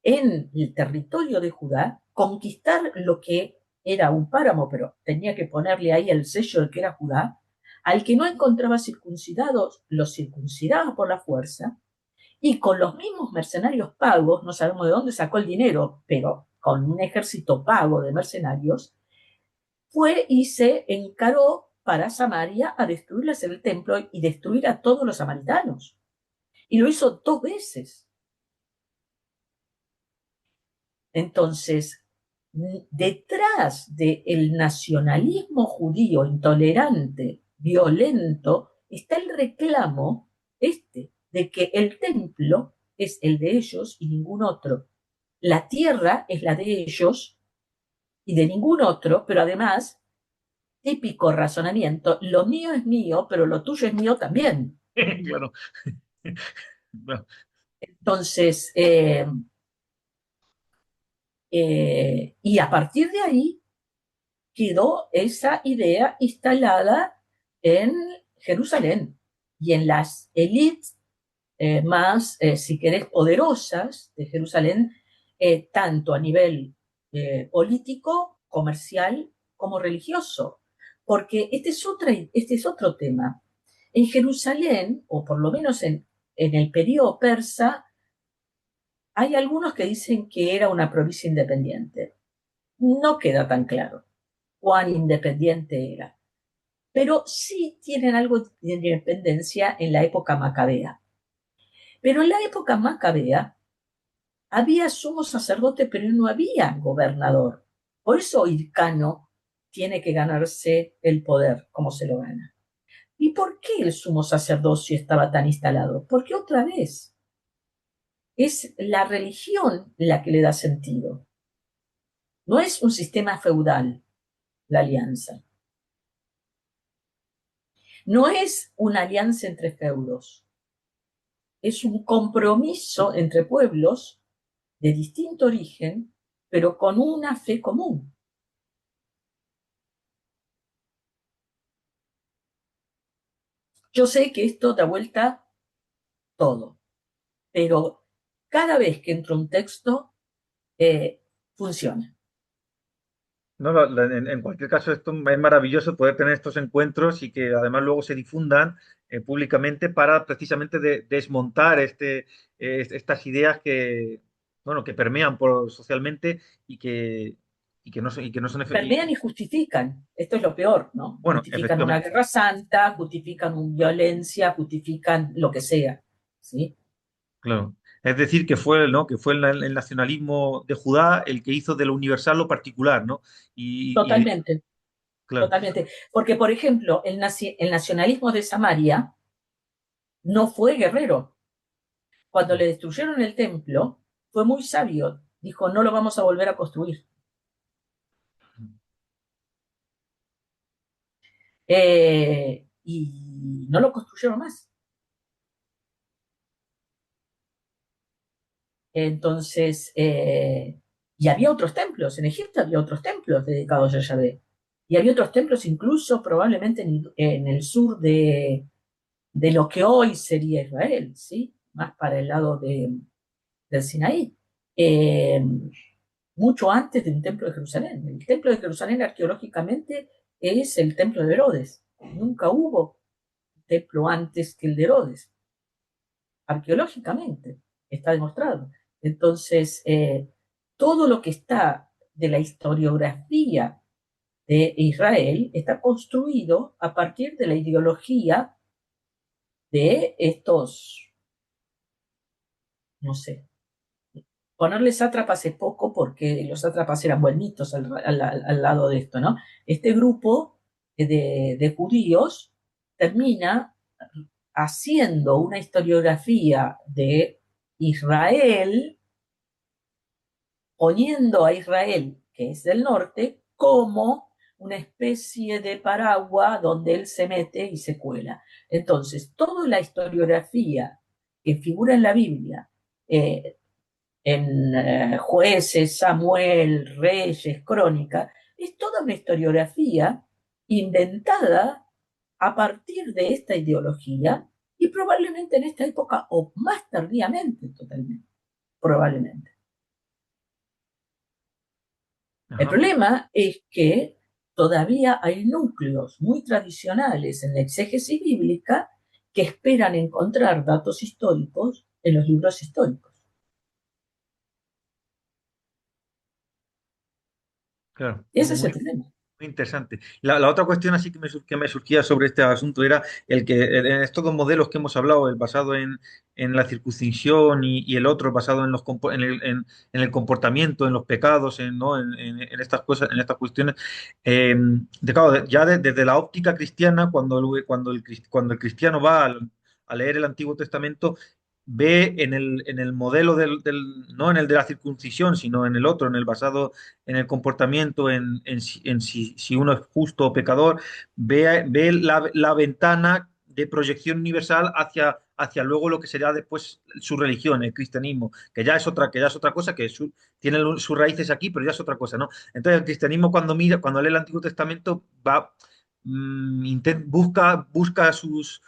en el territorio de Judá, conquistar lo que era un páramo, pero tenía que ponerle ahí el sello de que era Judá, al que no encontraba circuncidados, los circuncidaba por la fuerza, y con los mismos mercenarios pagos, no sabemos de dónde sacó el dinero, pero con un ejército pago de mercenarios, fue y se encaró para Samaria a destruirles el templo y destruir a todos los samaritanos. Y lo hizo 2 veces. Entonces, detrás del nacionalismo judío intolerante, violento, está el reclamo de que el templo es el de ellos y ningún otro. La tierra es la de ellos y de ningún otro, pero además, típico razonamiento, lo mío es mío, pero lo tuyo es mío también.
Claro. Claro.
Entonces, y a partir de ahí quedó esa idea instalada en Jerusalén y en las élites más, si querés, poderosas de Jerusalén, tanto a nivel político, comercial, como religioso. Porque este es otro tema. En Jerusalén, o por lo menos en el periodo persa, hay algunos que dicen que era una provincia independiente. No queda tan claro cuán independiente era, pero sí tienen algo de independencia en la época macabea. Pero en la época macabea había sumo sacerdote, pero no había gobernador. Por eso Hircano tiene que ganarse el poder como se lo gana. ¿Y por qué el sumo sacerdocio estaba tan instalado? Porque otra vez es la religión la que le da sentido. No es un sistema feudal la alianza. No es una alianza entre feudos. Es un compromiso entre pueblos de distinto origen, pero con una fe común. Yo sé que esto da vuelta todo, pero cada vez que entra un texto, funciona.
No, en cualquier caso, esto es maravilloso poder tener estos encuentros y que además luego se difundan públicamente para precisamente desmontar estas ideas que, bueno, que permean socialmente y y que no son
Permean y justifican. Esto es lo peor, ¿no?
bueno,
Justifican una
efectivamente,
guerra santa, justifican una violencia, justifican lo que sea, ¿sí?
claro. Es decir, que fue, ¿no? Que fue el nacionalismo de Judá el que hizo de lo universal lo particular, ¿no? Y
Totalmente,
claro,
totalmente. Porque, por ejemplo, el nacionalismo de Samaria no fue guerrero. Cuando le destruyeron el templo, fue muy sabio. Dijo, no lo vamos a volver a construir. Y no lo construyeron más. Entonces, y había otros templos, en Egipto había otros templos dedicados a Yahvé. Y había otros templos incluso probablemente en el sur de lo que hoy sería Israel, ¿sí? Más para el lado del Sinaí. Eh, Mucho antes de un templo de Jerusalén. El templo de Jerusalén arqueológicamente es el templo de Herodes. Nunca hubo templo antes que el de Herodes, arqueológicamente, está demostrado. Entonces, todo lo que está de la historiografía de Israel está construido a partir de la ideología de estos, no sé, ponerle sátrapas es poco porque los sátrapas eran buenitos al lado de esto, ¿no? Este grupo de judíos termina haciendo una historiografía de Israel, poniendo a Israel, que es del norte, como una especie de paraguas donde él se mete y se cuela. Entonces, toda la historiografía que figura en la Biblia, eh, en Jueces, Samuel, Reyes, Crónica, es toda una historiografía inventada a partir de esta ideología y probablemente en esta época o más tardíamente totalmente, probablemente. El
ajá.
problema es que todavía hay núcleos muy tradicionales en la exégesis bíblica que esperan encontrar datos históricos en los libros históricos.
Claro,
Ese es el
muy,
problema.
muy interesante. La otra cuestión así que me surgía sobre este asunto era el que en estos dos modelos que hemos hablado, el basado en la circuncisión y el otro basado en, en el comportamiento, en los pecados, ¿no? En estas cosas, en estas cuestiones, claro, ya desde la óptica cristiana, cuando el cristiano va a leer el Antiguo Testamento, ve en el modelo no en el de la circuncisión, sino en el otro, en el basado en el comportamiento, si uno es justo o pecador, ve la ventana de proyección universal hacia luego lo que será después su religión, el cristianismo, que ya es otra cosa, tiene sus raíces aquí, pero ya es otra cosa, ¿no? Entonces el cristianismo cuando lee el Antiguo Testamento, busca sus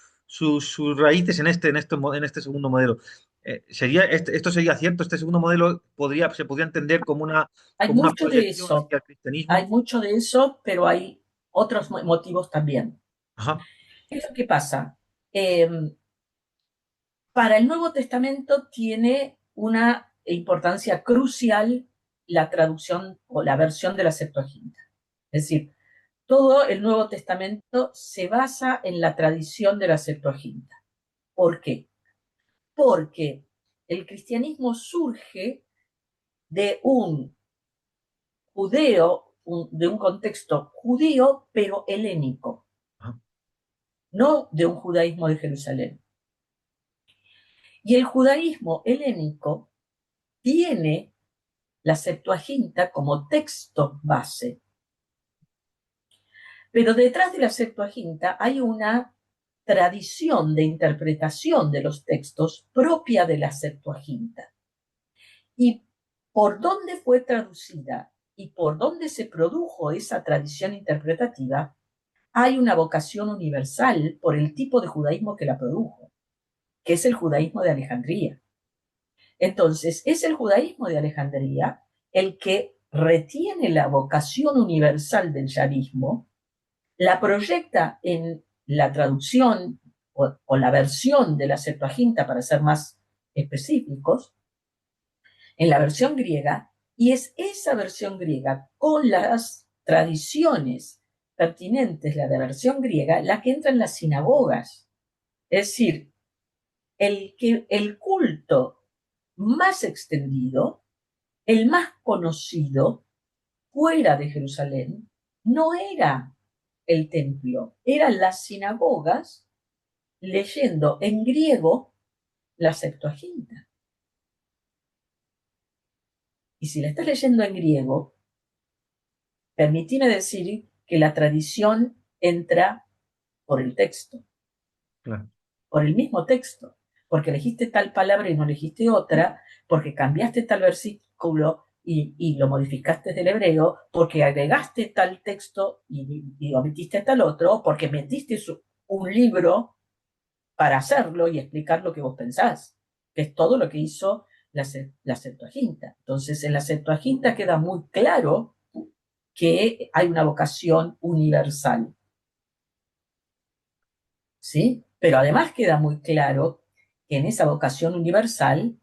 raíces en este segundo modelo. Esto sería cierto, este segundo modelo se podría entender
Hay
como una
mucho de
proyección
eso,
hacia el cristianismo.
pero hay otros motivos también.
Ajá,
¿Qué es lo que pasa? Eh, para el Nuevo Testamento tiene una importancia crucial la traducción o la versión de la Septuaginta. Es decir, todo el Nuevo Testamento se basa en la tradición de la Septuaginta. ¿Por qué? Porque el cristianismo surge de un de un contexto judío, pero helénico,
ajá,
no de un judaísmo de Jerusalén. Y el judaísmo helénico tiene la Septuaginta como texto base, pero detrás de la Septuaginta hay una tradición de interpretación de los textos propia de la Septuaginta. Y por dónde fue traducida y por dónde se produjo esa tradición interpretativa, hay una vocación universal por el tipo de judaísmo que la produjo, que es el judaísmo de Alejandría. Entonces, es el judaísmo de Alejandría el que retiene la vocación universal del yavismo, la proyecta en la traducción o la versión de la Septuaginta, para ser más específicos, en la versión griega, y es esa versión griega con las tradiciones pertinentes, la de versión griega, la que entra en las sinagogas. Es decir, el culto más extendido, el más conocido fuera de Jerusalén, no era el templo, eran las sinagogas leyendo en griego la Septuaginta. Y si la estás leyendo en griego, permíteme decir que la tradición entra por el texto,
Claro.
por el mismo texto, porque elegiste tal palabra y no elegiste otra, porque cambiaste tal versículo y lo modificaste del hebreo, porque agregaste tal texto y omitiste tal otro, porque metiste un libro para hacerlo y explicar lo que vos pensás, que es todo lo que hizo la Septuaginta. Entonces, en la Septuaginta queda muy claro que hay una vocación universal, ¿sí? Pero además queda muy claro que en esa vocación universal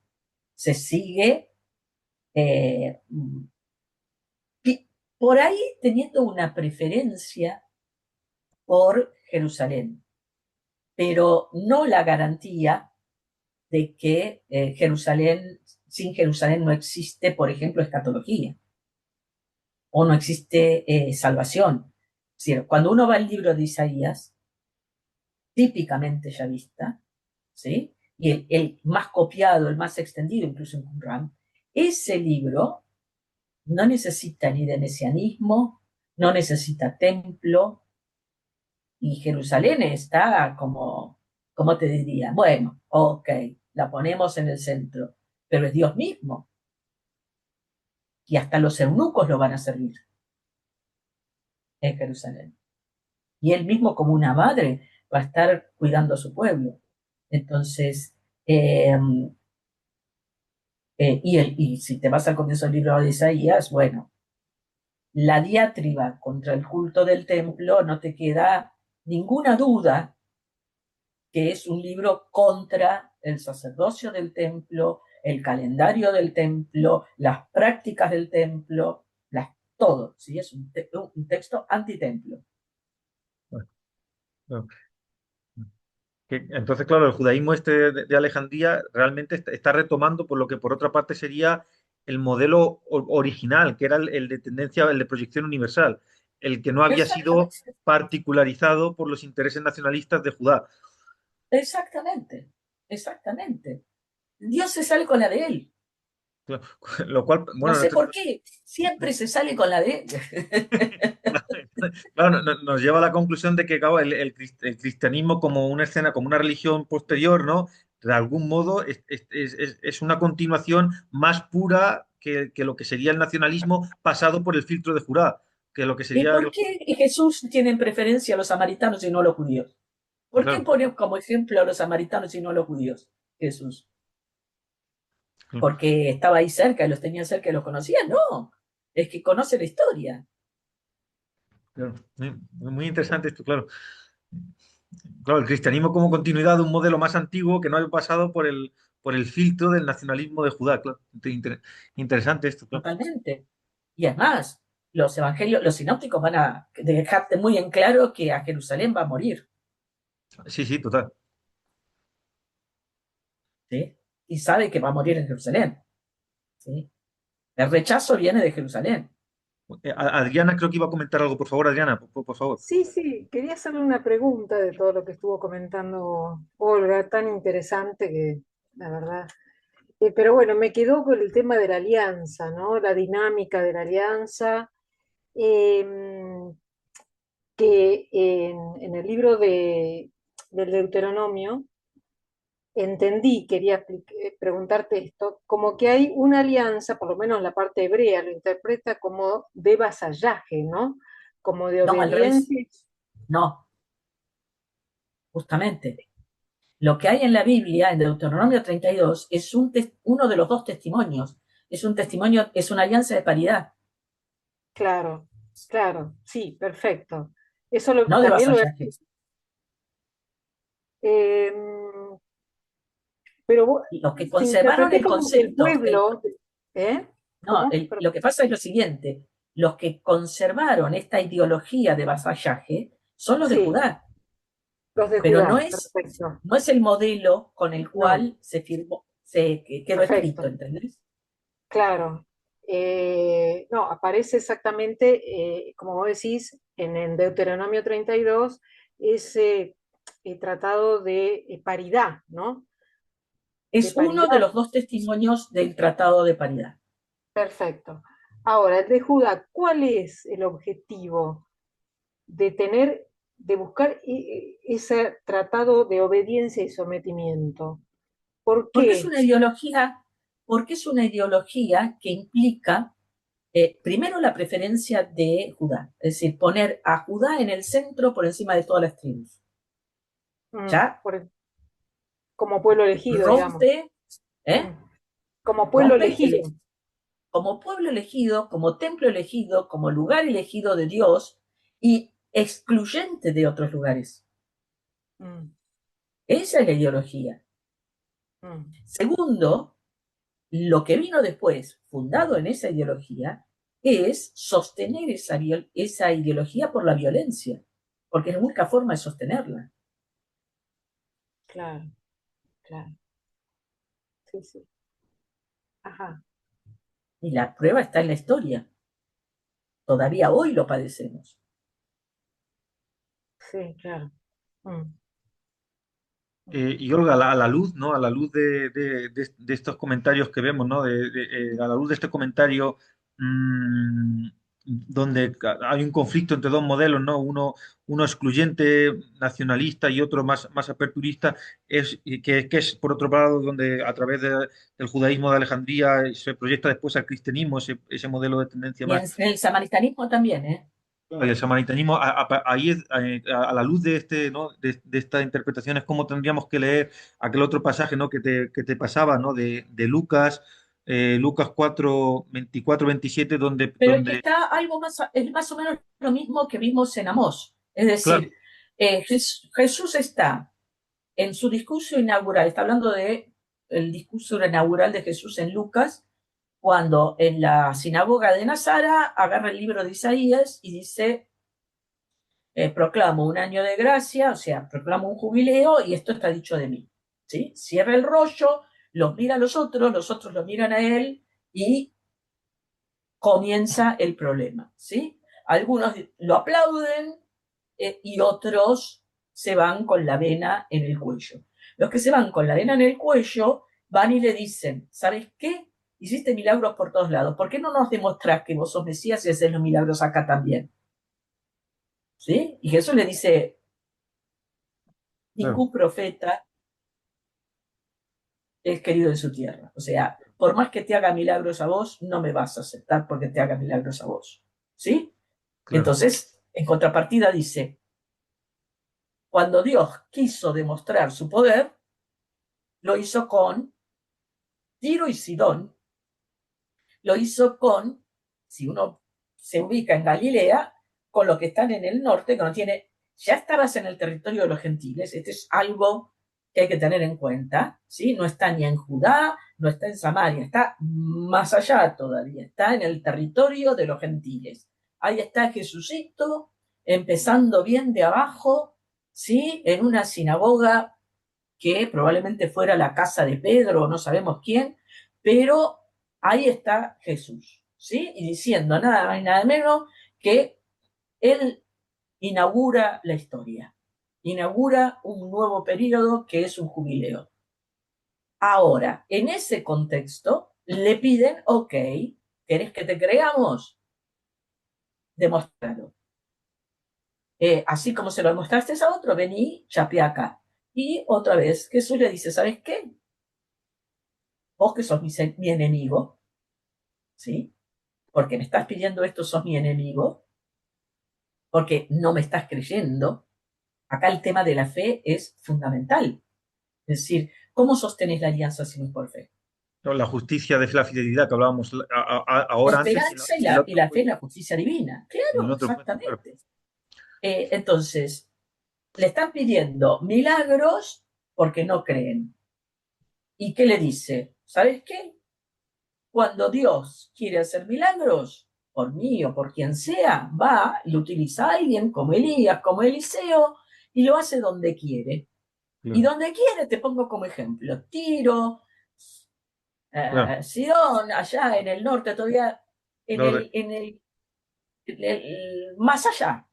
se sigue por ahí teniendo una preferencia por Jerusalén, pero no la garantía de que sin Jerusalén no existe, por ejemplo, escatología o no existe salvación. Es decir, cuando uno va al libro de Isaías, típicamente ya vista, ¿sí? Y el más copiado, el más extendido, incluso en Qumran, ese libro no necesita ni de mesianismo, no necesita templo, y Jerusalén está como, ¿cómo te diría? Bueno, ok, la ponemos en el centro, pero es Dios mismo, y hasta los eunucos lo van a servir en Jerusalén. Y él mismo, como una madre, va a estar cuidando a su pueblo. Entonces, y si te vas al comienzo del libro de Isaías, bueno, la diatriba contra el culto del templo no te queda ninguna duda que es un libro contra el sacerdocio del templo, el calendario del templo, las prácticas del templo, todo, ¿sí? Es un texto antitemplo.
Bueno, entonces, claro, el judaísmo este de Alejandría realmente está retomando por lo que por otra parte sería el modelo original, que era el de tendencia, el de proyección universal, el que no había sido
Exactamente,
particularizado por los intereses nacionalistas de Judá.
exactamente, exactamente. Dios se sale con la de él.
Lo cual,
No
bueno,
sé por qué, siempre se sale con la de él.
claro, nos lleva a la conclusión de que claro, el cristianismo como una escena, como una religión posterior, ¿no? De algún modo es una continuación más pura que lo que sería el nacionalismo pasado por el filtro de Judá, que lo que
¿Y
sería
por qué Jesús tiene en preferencia a los samaritanos y no a los judíos? ¿Por qué
claro,
pone como ejemplo a los samaritanos y no a los judíos, Jesús? ¿Porque estaba ahí cerca y los tenía cerca y los conocía? No, es que conoce la historia.
claro. Muy interesante esto, claro. Claro, el cristianismo como continuidad de un modelo más antiguo que no había pasado por el filtro del nacionalismo de Judá, claro. Interesante esto, claro.
Totalmente. Y es más, los evangelios, los sinópticos van a dejarte muy en claro que a Jerusalén va a morir,
Sí, sí, total.
¿sí? Y sabe que va a morir en Jerusalén, ¿sí? El rechazo viene de Jerusalén.
Adriana creo que iba a comentar algo, por favor, Adriana, por favor.
Sí, sí, quería hacerle una pregunta de todo lo que estuvo comentando Olga, tan interesante que, la verdad. Pero bueno, me quedó con el tema de la alianza, ¿no? La dinámica de la alianza, em, que en el libro del Deuteronomio entendí, quería preguntarte esto, como que hay una alianza, por lo menos la parte hebrea lo interpreta como de vasallaje, ¿no? Como de
No, al revés.
obediencia.
No, justamente. Lo que hay en la Biblia, en Deuteronomio 32, es uno de los dos testimonios. Es un testimonio, es una alianza de paridad,
Claro, claro, sí, perfecto.
no de
También lo he...
vasallaje.
em, pero
Los que
te
conservaron
interpreté
el
como que el
concepto,
pueblo, ¿eh?
no,
¿Cómo?
lo que pasa es lo siguiente, los que conservaron esta ideología de vasallaje son los de
Sí,
Judá,
los de
pero
Judá, perfecto.
no es el modelo con el
No,
cual se firmó, quedó escrito,
perfecto,
¿entendés?
claro. No, aparece exactamente, como vos decís, en Deuteronomio 32, ese tratado de paridad, ¿no? De
Es uno de
paridad,
los dos testimonios del Tratado de Paridad.
perfecto. Ahora, el de Judá, ¿cuál es el objetivo de tener, de buscar ese tratado de obediencia y sometimiento? ¿Por
Porque es
qué?
una ideología, porque es una ideología que implica, primero, la preferencia de Judá, es decir, poner a Judá en el centro por encima de todas las tribus.
Mm,
¿Ya?
como pueblo elegido, digamos.
Rompe,
Mm,
¿eh?
como pueblo
Rompe
elegido.
como pueblo elegido, como templo elegido, como lugar elegido de Dios y excluyente de otros lugares.
Mm,
Esa es la ideología.
mm,
Segundo, lo que vino después, fundado en esa ideología, es sostener esa ideología por la violencia, porque es la única forma de sostenerla.
claro, claro. Sí, sí. Ajá.
Y la prueba está en la historia. Todavía hoy lo padecemos.
Sí, claro. Mm, mm,
Y Olga, a la luz, ¿no? A la luz de estos comentarios que vemos, ¿no? A la luz de este comentario, mm, donde hay un conflicto entre dos modelos, ¿no? Uno excluyente, nacionalista y otro más aperturista, que es, por otro lado, donde a través del judaísmo de Alejandría se proyecta después al cristianismo, ese modelo de tendencia
Y en
más.
el samaritanismo también, ¿eh?
Y el samaritanismo, ahí es, a la luz de ¿no? De esta interpretación es como tendríamos que leer aquel otro pasaje, ¿no? Que te pasaba, ¿no? De Lucas, Lucas 4 24 27
Pero y
donde,
está algo más, es más o menos lo mismo que vimos en Amós. Es
claro,
decir, Jesús está en su discurso inaugural, está hablando de el discurso inaugural de Jesús en Lucas, cuando en la sinagoga de Nazara agarra el libro de Isaías y dice, proclamo un año de gracia, o sea, proclamo un jubileo y esto está dicho de mí. ¿Sí? Cierra el rollo, los mira a los otros lo miran a él y comienza el problema. ¿Sí? Algunos lo aplauden y otros se van con la vena en el cuello. Los que se van con la vena en el cuello van y le dicen, ¿sabes qué? Hiciste milagros por todos lados. ¿Por qué no nos demostrás que vos sos Mesías y haces los milagros acá también? ¿Sí? Y Jesús le dice,
claro,
ningún profeta es querido en su tierra. O sea, por más que te haga milagros a vos, no me vas a aceptar porque te haga milagros a vos. ¿Sí?
claro,
Entonces, en contrapartida dice, cuando Dios quiso demostrar su poder, lo hizo con Tiro y Sidón, lo hizo con, si uno se ubica en Galilea, con los que están en el norte, que no tiene, ya estabas en el territorio de los gentiles, este es algo que hay que tener en cuenta, ¿sí? No está ni en Judá, no está en Samaria, está más allá todavía, está en el territorio de los gentiles. Ahí está Jesucito, empezando bien de abajo, ¿sí? En una sinagoga que probablemente fuera la casa de Pedro o no sabemos quién, pero ahí está Jesús, ¿sí? Y diciendo nada más y nada menos que él inaugura la historia, inaugura un nuevo periodo que es un jubileo. Ahora, en ese contexto, le piden, ok, ¿querés que te creamos? Demostralo. Así como se lo demostraste a otro, vení, chapea acá. Y otra vez Jesús le dice, ¿sabes qué? Vos que sos mi enemigo, ¿sí? Porque me estás pidiendo esto, sos mi enemigo, porque no me estás creyendo. Acá el tema de la fe es fundamental. Es decir, ¿cómo sostenés la alianza si no es por fe?
¿no? La justicia de la fidelidad que hablábamos
La
ahora antes
esperanza
y en el
y
otro
la fe
encuentro,
es la justicia divina.
en el
Claro,
otro encuentro, claro.
exactamente. Entonces, le están pidiendo milagros porque no creen. ¿Y qué le dice? ¿Sabes qué? Cuando Dios quiere hacer milagros, por mí o por quien sea, va y utiliza a alguien como Elías, como Eliseo, y lo hace donde quiere. Y
Claro.
donde quiere, te pongo como ejemplo, Tiro,
claro,
Sidón, allá en el norte, todavía en
claro,
más allá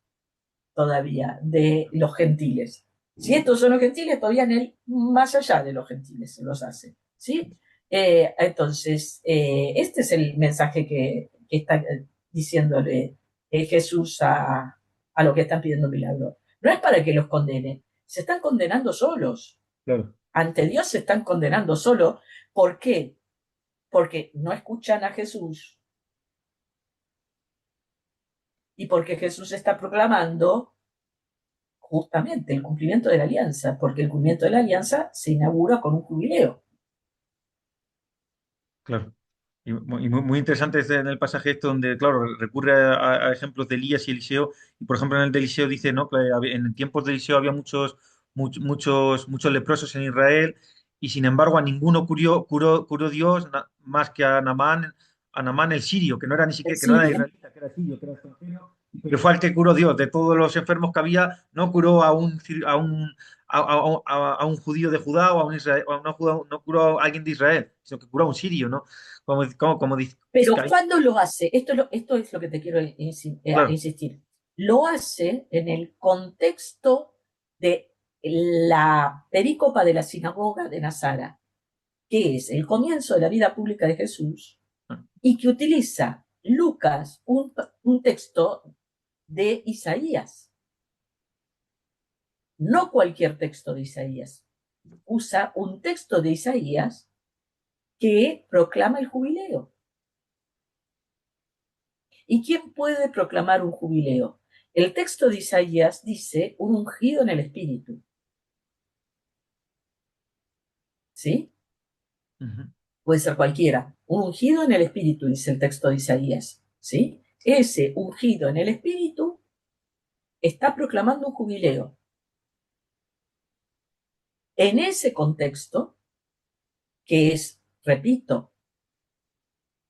todavía de los gentiles. Si estos son los gentiles, todavía en el más allá de los gentiles se los hace. ¿Sí? Entonces, este es el mensaje que está diciéndole Jesús a los que están pidiendo milagro. No es para que los condenen, se están condenando solos.
claro,
Ante Dios se están condenando solos. ¿Por qué? Porque no escuchan a Jesús y porque Jesús está proclamando justamente el cumplimiento de la alianza, porque el cumplimiento de la alianza se inaugura con un jubileo.
claro. Muy interesante en el pasaje esto donde, claro, recurre a ejemplos de Elías y Eliseo. Y, por ejemplo, en el de Eliseo dice, ¿no? Que en tiempos de Eliseo había muchos leprosos en Israel y, sin embargo, a ninguno curó Dios más que a Naamán el sirio, que no era ni
En
siquiera, que no era
Siria,
israelita, que era sirio, que era extranjero, pero fue al que curó Dios. De todos los enfermos que había, no curó a un judío de Judá o a un Israel, no curó a alguien de Israel, sino que curó a un sirio, ¿no? Como dice,
pero
Sky.
¿cuándo lo hace? Esto es lo que te quiero
Claro,
insistir. Lo hace en el contexto de la perícopa de la sinagoga de Nazara, que es el comienzo de la vida pública de Jesús, y que utiliza Lucas, un texto de Isaías, no cualquier texto de Isaías. Usa un texto de Isaías que proclama el jubileo. ¿Y quién puede proclamar un jubileo? El texto de Isaías dice un ungido en el espíritu. ¿Sí?
ujú,
Puede ser cualquiera. Un ungido en el espíritu, dice el texto de Isaías. ¿Sí? Ese ungido en el espíritu está proclamando un jubileo. En ese contexto, que es, repito,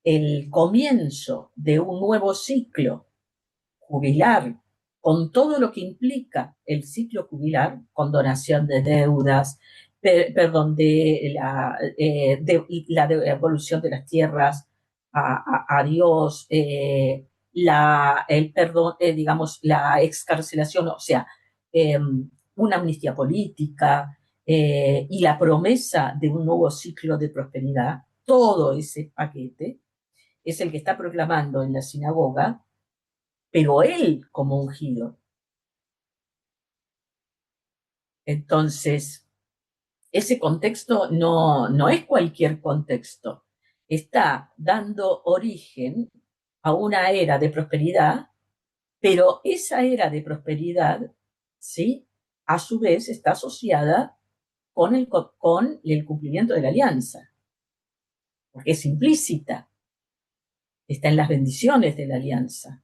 el comienzo de un nuevo ciclo jubilar, con todo lo que implica el ciclo jubilar, con donación de deudas, perdón, de la devolución de las tierras a Dios, el perdón, digamos, la excarcelación, o sea, una amnistía política y la promesa de un nuevo ciclo de prosperidad, todo ese paquete es el que está proclamando en la sinagoga, pero él como ungido. Entonces, ese contexto no es cualquier contexto. Está dando origen a una era de prosperidad, pero esa era de prosperidad, ¿sí? A su vez está asociada con el cumplimiento de la alianza, porque es implícita, está en las bendiciones de la alianza.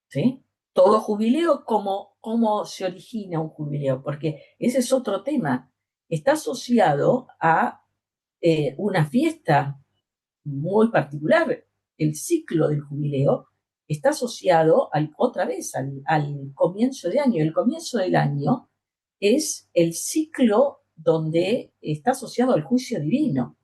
¿Sí? Todo jubileo, ¿cómo se origina un jubileo? Porque ese es otro tema. Está asociado a una fiesta muy particular. El ciclo del jubileo está asociado otra vez al comienzo de año. El comienzo del año es el ciclo donde está asociado al juicio divino.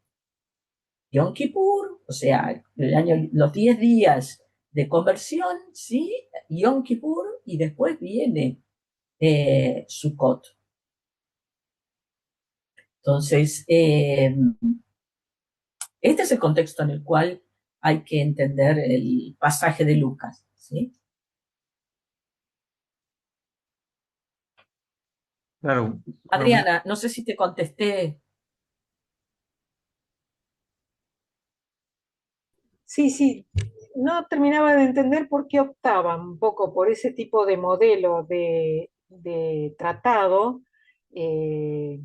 Yom Kippur, o sea, los 10 días de conversión, ¿sí? Yom Kippur y después viene Sukkot. Entonces, este es el contexto en el cual hay que entender el pasaje de Lucas, ¿sí?
claro, claro,
Adriana, no sé si te contesté.
Sí, sí, no terminaba de entender por qué optaban un poco por ese tipo de modelo de tratado, eh,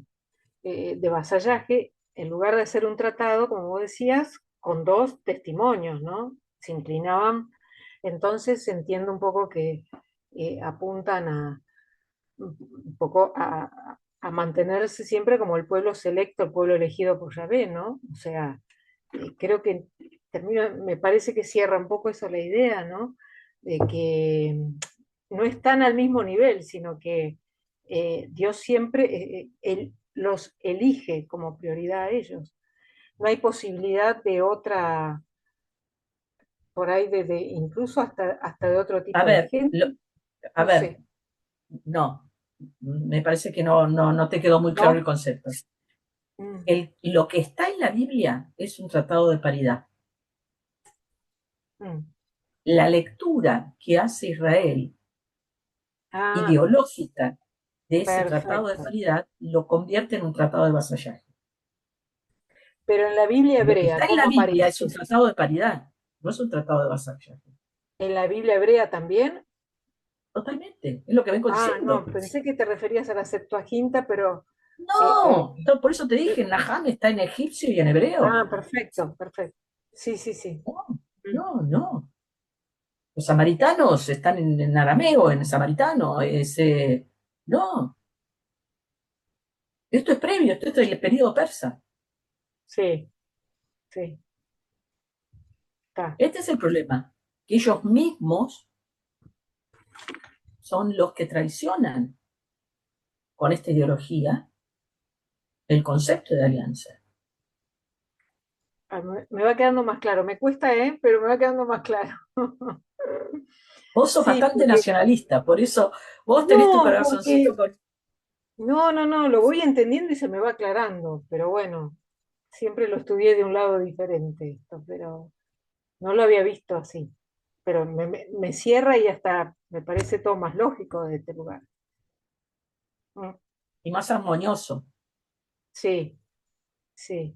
de vasallaje, en lugar de hacer un tratado, como vos decías, con dos testimonios, ¿no? Se inclinaban. Entonces entiendo un poco que apuntan un poco a mantenerse siempre como el pueblo selecto, el pueblo elegido por Yahvé, ¿no? O sea, creo que me parece que cierra un poco eso la idea, ¿no? De que no están al mismo nivel, sino que Dios siempre, los elige como prioridad a ellos. No hay posibilidad de otra, por ahí, incluso hasta de otro
A
tipo de
ver,
gente,
a
no
ver,
sé.
no, me parece que no te quedó muy claro el
¿No?
concepto.
Mm,
Lo que está en la Biblia es un tratado de paridad.
mm.
La lectura que hace Israel
Ah,
ideológica de ese tratado de
perfecto.
paridad lo convierte en un tratado de vasallaje.
Pero en la Biblia
Lo que
hebrea,
está en la
¿cómo
Biblia es un
aparece?
tratado de paridad, no es un tratado de vasallaje.
¿En la Biblia hebrea también?
Totalmente, es lo que vengo
Ah, no,
diciendo.
pensé que te referías a la Septuaginta, pero... eh, eh,
No, por eso te dije, Naham está en egipcio y en hebreo.
perfecto, perfecto. Sí, sí, sí.
No,
Mm,
no. Los samaritanos están en arameo, en samaritano. No, esto es previo, esto es del periodo persa.
sí, sí, está.
Este es el problema, que ellos mismos son los que traicionan con esta ideología el concepto de alianza.
Me va quedando más claro. Me cuesta, ¿eh? Pero me va quedando más claro.
Vos sos
Sí,
bastante
porque...
nacionalista, por eso vos tenés tu
No,
corazoncito
porque...
con...
No, lo voy entendiendo y se me va aclarando, pero bueno, siempre lo estudié de un lado diferente esto, pero no lo había visto así. Pero me cierra y hasta me parece todo más lógico de este lugar. Mm,
y más armonioso.
sí, sí.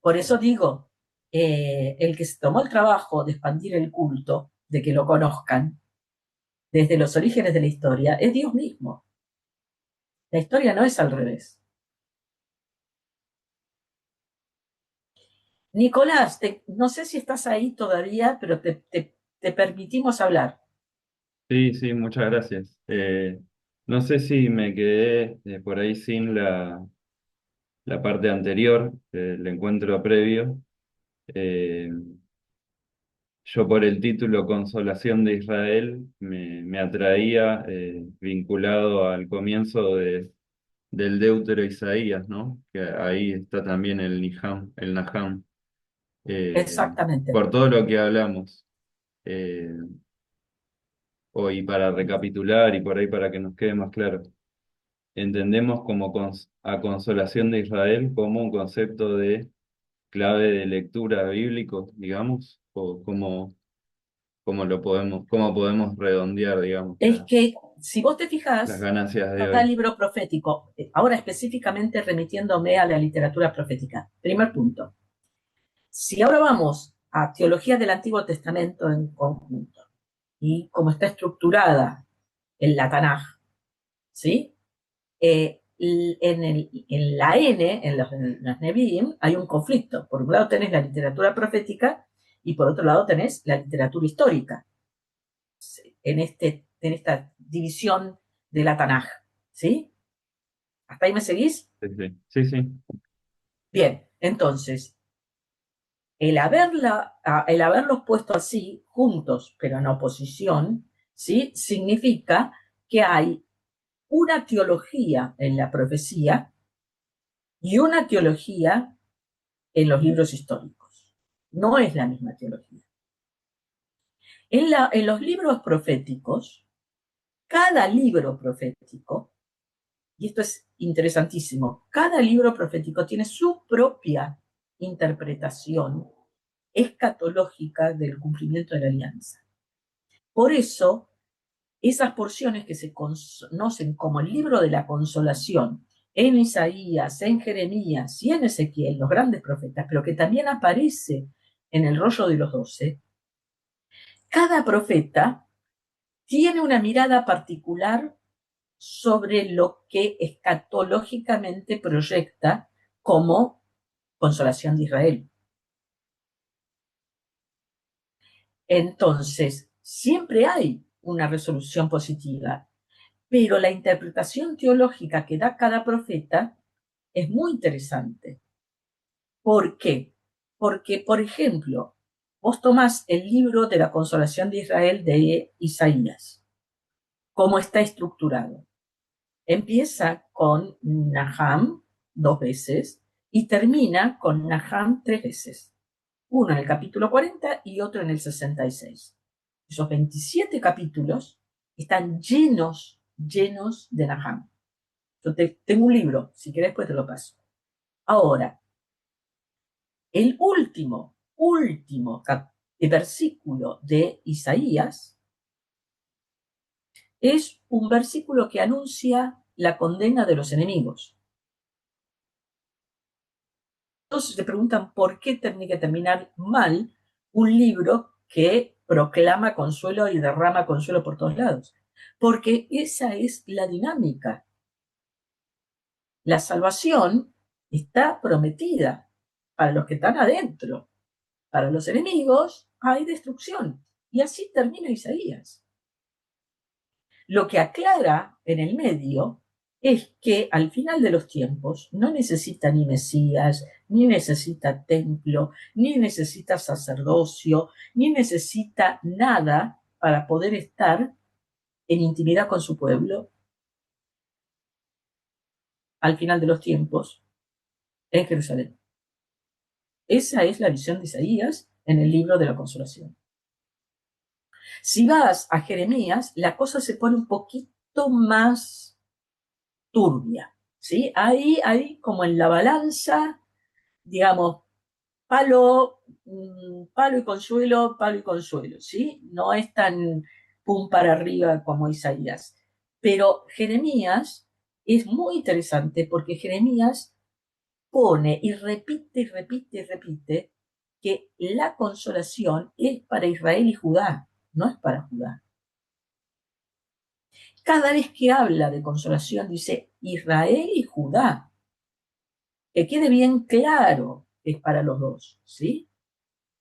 Por eso digo, el que se tomó el trabajo de expandir el culto, de que lo conozcan, desde los orígenes de la historia, es Dios mismo. La historia no es al revés. Nicolás, no sé si estás ahí todavía, pero te permitimos hablar.
Sí, sí, muchas gracias. No sé si me quedé por ahí sin la parte anterior, el encuentro previo. Eh, yo por el título Consolación de Israel me atraía vinculado al comienzo del Deutero Isaías, ¿no? Que ahí está también el Naham,
Exactamente.
por todo lo que hablamos. Eh, Hoy para recapitular y por ahí para que nos quede más claro. Entendemos como a consolación de Israel como un concepto de clave de lectura bíblico, digamos, o cómo podemos redondear, digamos,
Es que si vos te
las
fijas,
ganancias de
cada
hoy.
libro profético, ahora específicamente remitiéndome a la literatura profética. Primer punto. Si ahora vamos a teología del Antiguo Testamento en conjunto y cómo está estructurada en la Tanaj, ¿sí? En la N, en los Nevi'im, hay un conflicto. Por un lado tenés la literatura profética y por otro lado tenés la literatura histórica, en esta división de la Tanaj, ¿sí? ¿Hasta ahí me seguís?
Sí, sí, sí, sí,
Bien, entonces, el haberlos puesto así, juntos, pero en oposición, ¿sí? Significa que hay una teología en la profecía y una teología en los libros históricos. No es la misma teología. En los libros proféticos, cada libro profético, y esto es interesantísimo, cada libro profético tiene su propia interpretación escatológica del cumplimiento de la alianza. Por eso, esas porciones que se conocen como el libro de la consolación, en Isaías, en Jeremías y en Ezequiel, los grandes profetas, pero que también aparece en el rollo de los 12, cada profeta tiene una mirada particular sobre lo que escatológicamente proyecta como consolación de Israel. Entonces, siempre hay una resolución positiva, pero la interpretación teológica que da cada profeta es muy interesante. ¿Por qué? Porque, por ejemplo, vos tomás el libro de la consolación de Israel de Isaías, cómo está estructurado. Empieza con Naham 2 veces y termina con Naham 3 veces. Uno en el capítulo 40 y otro en el 66. Esos 27 capítulos están llenos de Naham. Yo tengo un libro, si querés pues te lo paso. Ahora, el último versículo de Isaías es un versículo que anuncia la condena de los enemigos. Entonces se preguntan por qué tiene que terminar mal un libro que proclama consuelo y derrama consuelo por todos lados. Porque esa es la dinámica. La salvación está prometida para los que están adentro. Para los enemigos hay destrucción. Y así termina Isaías. Lo que aclara en el medio es que al final de los tiempos no necesita ni Mesías, ni necesita templo, ni necesita sacerdocio, ni necesita nada para poder estar en intimidad con su pueblo al final de los tiempos en Jerusalén. Esa es la visión de Isaías en el libro de la Consolación. Si vas a Jeremías, la cosa se pone un poquito más turbia, ¿sí? Ahí como en la balanza, digamos, palo y consuelo, ¿sí? No es tan pum para arriba como Isaías. Pero Jeremías es muy interesante porque Jeremías pone y repite que la consolación es para Israel y Judá, no es para Judá. Cada vez que habla de consolación dice Israel y Judá. Que quede bien claro que es para los dos, ¿sí?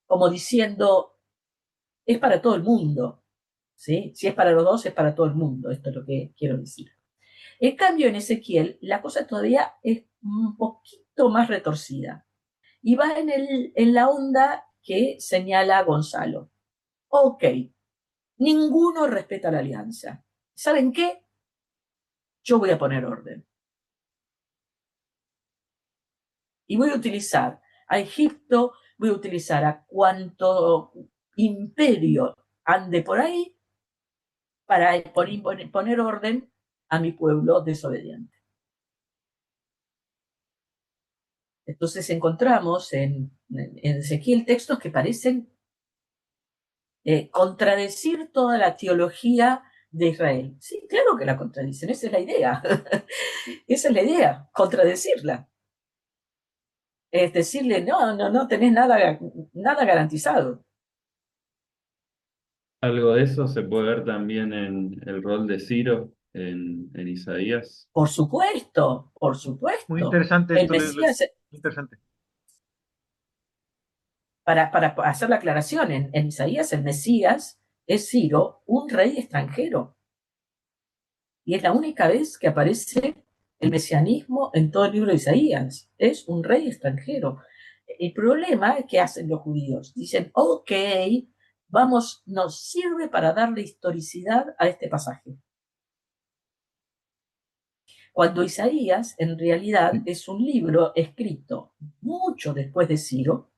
Como diciendo, es para todo el mundo, ¿sí? Si es para los dos, es para todo el mundo, esto es lo que quiero decir. En cambio, en Ezequiel, la cosa todavía es un poquito más retorcida. Y va en la onda que señala Gonzalo. Ok, ninguno respeta la alianza. ¿Saben qué? Yo voy a poner orden. Y voy a utilizar a Egipto, voy a utilizar a cuanto imperio ande por ahí para poner orden a mi pueblo desobediente. Entonces encontramos en Ezequiel textos que parecen contradecir toda la teología de Israel. Sí, claro que la contradicen, esa es la idea. Esa es la idea, contradecirla. Es decirle, no tenés nada garantizado.
Algo de eso se puede ver también en el rol de Ciro en Isaías.
Por supuesto.
Muy interesante
El
esto,
Mesías,
muy interesante.
para hacer la aclaración, en Isaías el Mesías es Ciro, un rey extranjero. Y es la única vez que aparece el mesianismo en todo el libro de Isaías. Es un rey extranjero. El problema es que hacen los judíos. Dicen, ok, vamos, nos sirve para darle historicidad a este pasaje. Cuando Isaías en realidad es un libro escrito mucho después de Ciro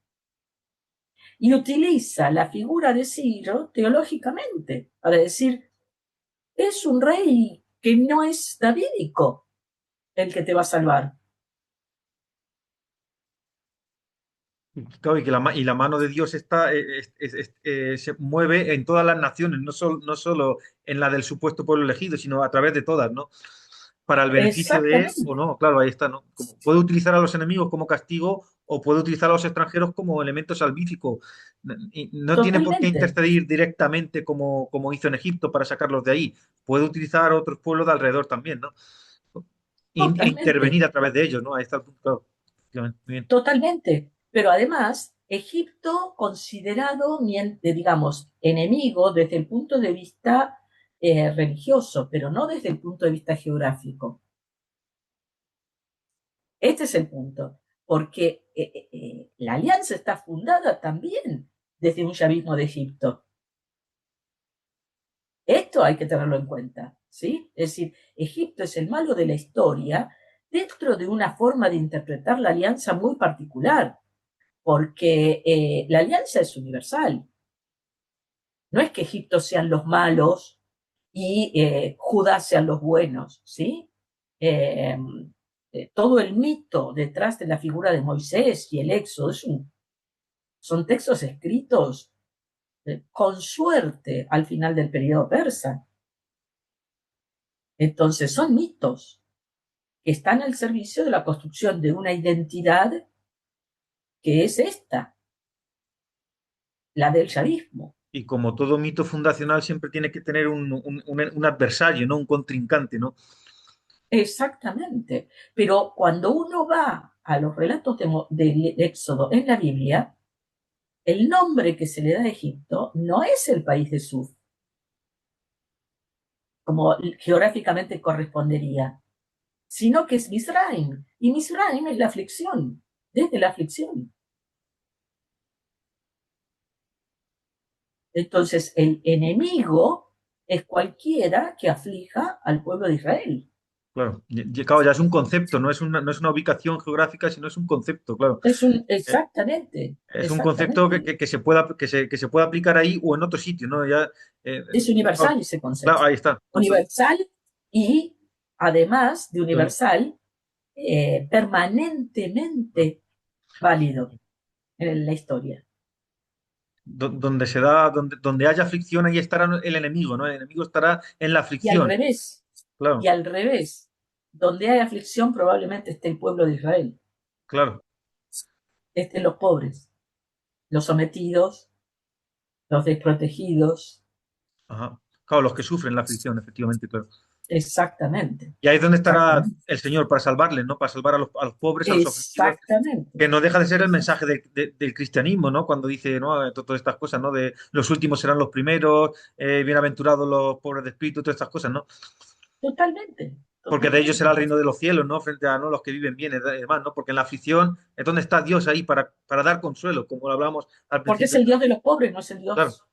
y utiliza la figura de Ciro teológicamente para decir, es un rey que no es davídico el que te va a salvar.
Claro, y que la mano de Dios está, se mueve en todas las naciones, no solo en la del supuesto pueblo elegido, sino a través de todas, ¿no? Para el beneficio de él o
Exactamente,
no, claro, ahí está, ¿no? Puede utilizar a los enemigos como castigo o puede utilizar a los extranjeros como elemento salvífico. Y no tiene por qué
totalmente,
intercedir directamente como hizo en Egipto para sacarlos de ahí. Puede utilizar a otros pueblos de alrededor también, ¿no? E
totalmente,
intervenir a través de ellos, ¿no? Ahí está el punto, claro. Muy bien.
totalmente. Pero además, Egipto considerado, digamos, enemigo desde el punto de vista religioso, pero no desde el punto de vista geográfico. Este es el punto, porque la alianza está fundada también desde un yavismo de Egipto. Esto hay que tenerlo en cuenta, ¿sí? Es decir, Egipto es el malo de la historia dentro de una forma de interpretar la alianza muy particular, porque la alianza es universal. No es que Egipto sean los malos y Judá sean los buenos, ¿sí? Todo el mito detrás de la figura de Moisés y el Éxodo son textos escritos con suerte al final del periodo persa. Entonces son mitos que están al servicio de la construcción de una identidad que es esta, la del yavismo.
Y como todo mito fundacional siempre tiene que tener un adversario, ¿no? Un contrincante, ¿no?
Exactamente. Pero cuando uno va a los relatos del Éxodo en la Biblia, el nombre que se le da a Egipto no es el país de Suf, como geográficamente correspondería, sino que es Misraim. Y Misraim es la aflicción, desde la aflicción. Entonces, el enemigo es cualquiera que aflija al pueblo de Israel.
Claro, claro, ya es un concepto, no es una ubicación geográfica, sino es un concepto, claro. Eh,
Exactamente,
Es un concepto
exactamente.
que se pueda aplicar ahí o en otro sitio, ¿no? Ya,
Es
claro,
universal ese
claro,
concepto.
ahí está.
Universal y, además de
Entonces,
universal, permanentemente válido en la historia.
donde haya aflicción, ahí estará el enemigo, ¿no? El enemigo estará en la
Y al
aflicción,
revés,
claro,
y al revés, donde hay aflicción probablemente esté el pueblo de Israel,
claro.
estén los pobres, los sometidos, los desprotegidos,
Ajá. Claro, los que sufren la aflicción, efectivamente, claro.
exactamente,
Y ahí es donde estará
exactamente,
el Señor para salvarles, ¿no? Para salvar a los pobres, a los afligidos,
exactamente,
que no deja de ser el
exact-
mensaje del cristianismo, ¿no? Cuando dice, ¿no? Todas estas cosas, ¿no? De los últimos serán los primeros, bienaventurados los pobres de espíritu, todas estas cosas, ¿no?
totalmente,
Porque de ellos será el
totalmente.
reino de los cielos, ¿no? Frente a, ¿no? Los que viven bien y demás, ¿no? Porque en la aflicción es donde está Dios ahí para dar consuelo, como lo hablamos al
Porque es
principio.
el Dios de los pobres, no es el
Claro.
Dios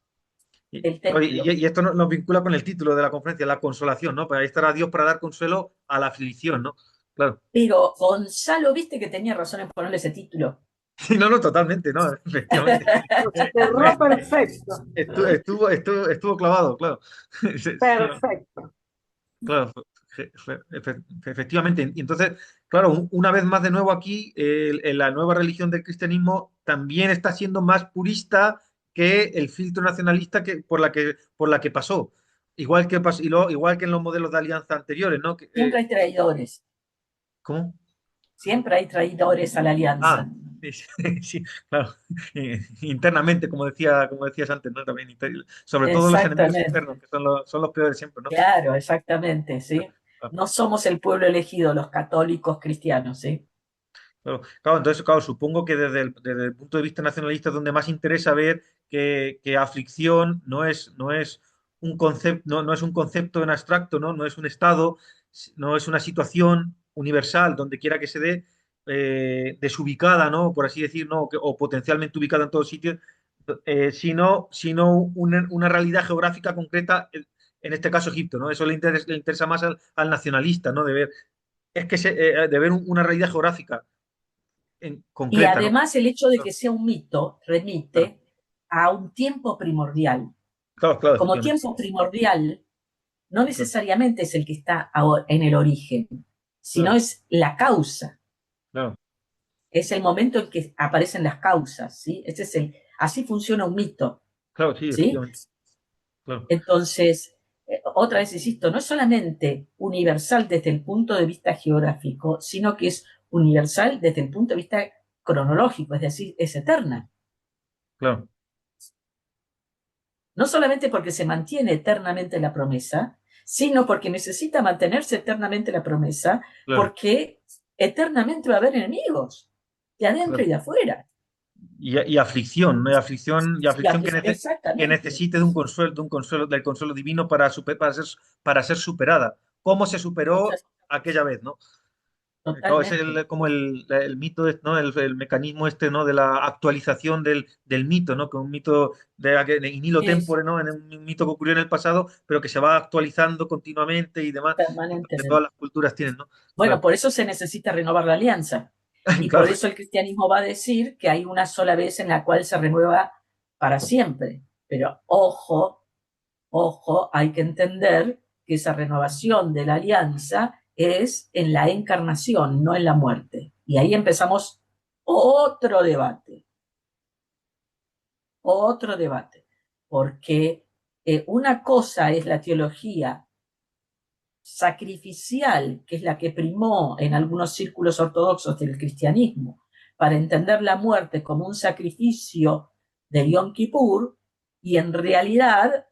Y,
del templo.
y esto nos vincula con el título de la conferencia, la consolación, ¿no? Pues ahí estará Dios para dar consuelo a la aflicción, ¿no? Claro.
Pero Gonzalo, viste que tenía razón en ponerle ese título.
Sí, no, no, totalmente, no, efectivamente.
Lo cerró perfecto,
Estuvo clavado, claro. Sí, sí,
perfecto.
claro, efectivamente. Y entonces, claro, una vez más de nuevo aquí, la nueva religión del cristianismo también está siendo más purista que el filtro nacionalista por la que pasó. Igual que, igual que en los modelos de alianza anteriores, ¿no?
Siempre hay traidores,
¿Cómo?
siempre hay traidores a la
Ah,
alianza.
sí, sí, sí, claro. Internamente, como decías antes, ¿no? También, sobre todo los enemigos
Exactamente,
internos, que son los peores siempre, ¿no?
claro, exactamente, ¿sí?
Ah,
No somos el pueblo elegido, los católicos cristianos, ¿sí?
claro, claro, entonces, claro, supongo que desde el punto de vista nacionalista es donde más interesa ver que aflicción no es un concepto, no es un concepto en abstracto, ¿no? No es un estado, no es una situación universal, donde quiera que se dé, desubicada, ¿no? Por así decir, ¿no? O potencialmente ubicada en todos sitios, sino una realidad geográfica concreta, en este caso Egipto, ¿no? Eso le interesa más al nacionalista, ¿no? De ver una realidad geográfica
Y
concreta, ¿no?
además el hecho de
Claro,
que sea un mito
claro,
remite a un tiempo primordial.
claro, claro,
Como
efectivamente.
tiempo primordial, no
Claro,
necesariamente es el que está en el origen, sino
claro,
es la causa,
claro,
es el momento en que aparecen las causas, ¿sí? Así funciona un mito,
claro, sí,
¿sí?
efectivamente. Claro,
Entonces, otra vez insisto, no es solamente universal desde el punto de vista geográfico, sino que es universal desde el punto de vista cronológico, es decir, es eterna.
claro,
No solamente porque se mantiene eternamente la promesa, sino porque necesita mantenerse eternamente la promesa,
claro,
porque eternamente va a haber enemigos, de adentro
claro.
y de afuera.
Y aflicción, ¿no? Y aflicción que
Exactamente.
necesite del consuelo divino para ser superada. ¿Cómo se superó aquella vez, ¿no? Claro, ese es
totalmente.
como el mito, ¿no? El mecanismo este, ¿no? De la actualización del mito, ¿no? Que un mito de in illo
Es
tempore, ¿no? En un mito que ocurrió en el pasado, pero que se va actualizando continuamente y demás, que todas
permanentemente.
las culturas tienen, ¿no?
Bueno,
Claro,
por eso se necesita renovar la alianza. Y por
claro.
eso el cristianismo va a decir que hay una sola vez en la cual se renueva para siempre. Pero ojo, ojo, hay que entender que esa renovación de la alianza es en la encarnación, no en la muerte. Y ahí empezamos otro debate, otro debate, porque una cosa es la teología sacrificial, que es la que primó en algunos círculos ortodoxos del cristianismo, para entender la muerte como un sacrificio de Yom Kippur, y en realidad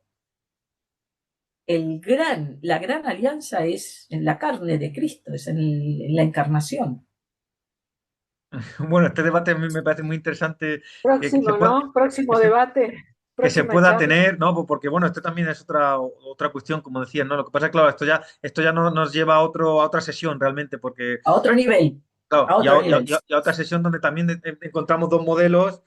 la gran alianza es en la carne de Cristo, es en la encarnación.
Bueno, este debate a mí me parece muy interesante que se
Próximo,
pueda,
¿no?
que
Próximo
se,
debate,
que se
próxima
pueda
charla.
tener, ¿no? Porque bueno, esto también es otra cuestión, como decías, ¿no? Lo que pasa es que, claro, esto ya no nos lleva a otra sesión realmente, porque
A otro nivel,
claro,
a otro nivel.
y a otra sesión donde también encontramos dos modelos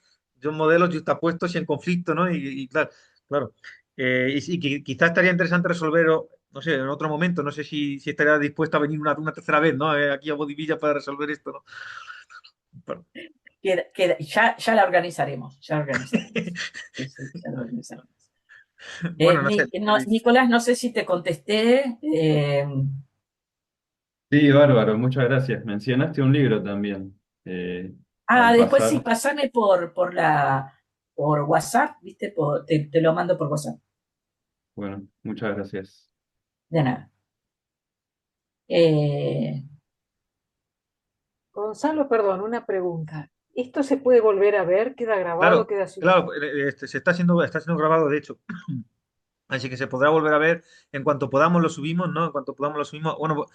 justapuestos y en conflicto, ¿no? Y claro, claro. Y sí, quizás estaría interesante resolver, no sé, en otro momento, no sé si estaría dispuesto a venir una tercera vez, ¿no? Aquí a Bodivilla para resolver esto, ¿no? Bueno.
Ya la organizaremos, ya la organizaremos. Sí, sí, ya la organizaremos.
Bueno, no sé.
Nicolás, no sé si te contesté.
Sí, bárbaro, muchas gracias. Mencionaste un libro también. Al
Después sí,
pasar,
pasame por WhatsApp, ¿viste? Te lo mando por WhatsApp.
bueno, muchas gracias.
De nada. Eh,
Gonzalo, perdón, una pregunta. ¿Esto se puede volver a ver? ¿Queda grabado?
Claro,
¿Queda subido?
claro, está siendo grabado, de hecho. Así que se podrá volver a ver en cuanto podamos lo subimos, ¿no? En cuanto podamos lo subimos. Bueno,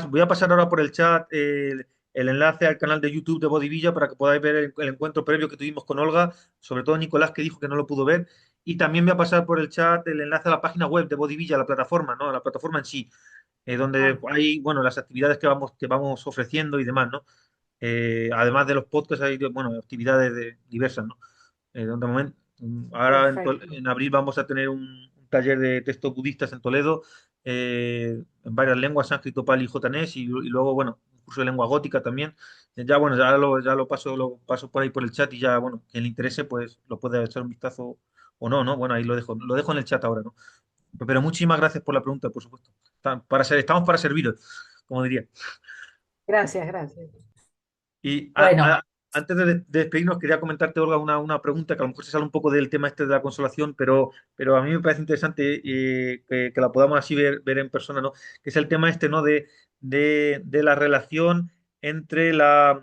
voy a pasar ahora por el chat el enlace al canal de YouTube de Bodivilla para que podáis ver el encuentro previo que tuvimos con Olga, sobre todo Nicolás que dijo que no lo pudo ver. Y también voy a pasar por el chat el enlace a la página web de Bodivilla, la plataforma, ¿no? La plataforma en sí, donde
Ah,
hay, bueno, las actividades que vamos ofreciendo y demás, ¿no? Además de los podcasts, hay, bueno, actividades diversas, ¿no? Donde ahora
perfecto.
en abril vamos a tener un taller de textos budistas en Toledo, en varias lenguas, sánscrito, pali y japonés, y luego, bueno, un curso de lengua gótica también. Ya, bueno, ya lo paso por ahí por el chat y ya, bueno, quien le interese, pues lo puede echar un vistazo o no, ¿no? Bueno, ahí lo dejo en el chat ahora, ¿no? Pero muchísimas gracias por la pregunta, por supuesto. Estamos para serviros, como diría.
Gracias, gracias.
Y
bueno,
antes de despedirnos, quería comentarte, Olga, una pregunta que a lo mejor se sale un poco del tema este de la consolación, pero a mí me parece interesante que la podamos así ver en persona, ¿no? Que es el tema este, ¿no? De la relación entre la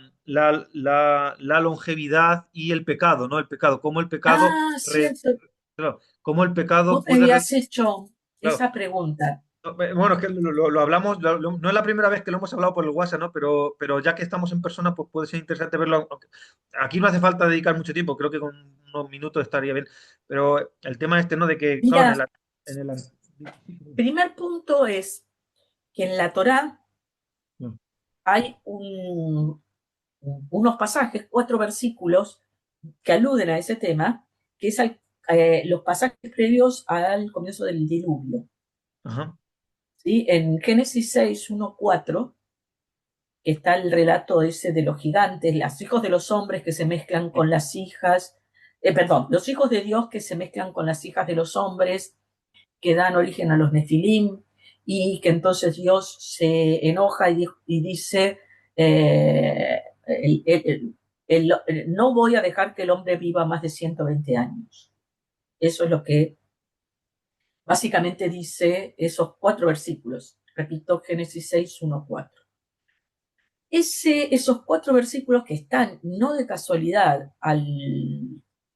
longevidad y el pecado, ¿no? El pecado, cómo el pecado,
cierto,
claro, cómo el pecado
vos me
puede...
habías hecho
Claro,
esa pregunta.
no, bueno, es que lo hablamos, no es la primera vez que lo hemos hablado por el WhatsApp, ¿no? Pero ya que estamos en persona, pues puede ser interesante verlo. Aquí no hace falta dedicar mucho tiempo, creo que con unos minutos estaría bien. Pero el tema este, ¿no? De que, claro,
Mira,
en el
primer punto es que en la Torá hay unos pasajes, 4 versículos que aluden a ese tema, que es los pasajes previos al comienzo del diluvio.
Ajá.
¿Sí? En Génesis 6, 1, 4, está el relato ese de los gigantes, los hijos de los hombres que se mezclan con las hijas, perdón, los hijos de Dios que se mezclan con las hijas de los hombres, que dan origen a los nefilim, y que entonces Dios se enoja y dice, no voy a dejar que el hombre viva más de 120 años. Eso es lo que básicamente dice esos 4 versículos. Repito, Génesis 6, 1, 4. Esos 4 versículos que están, no de casualidad, al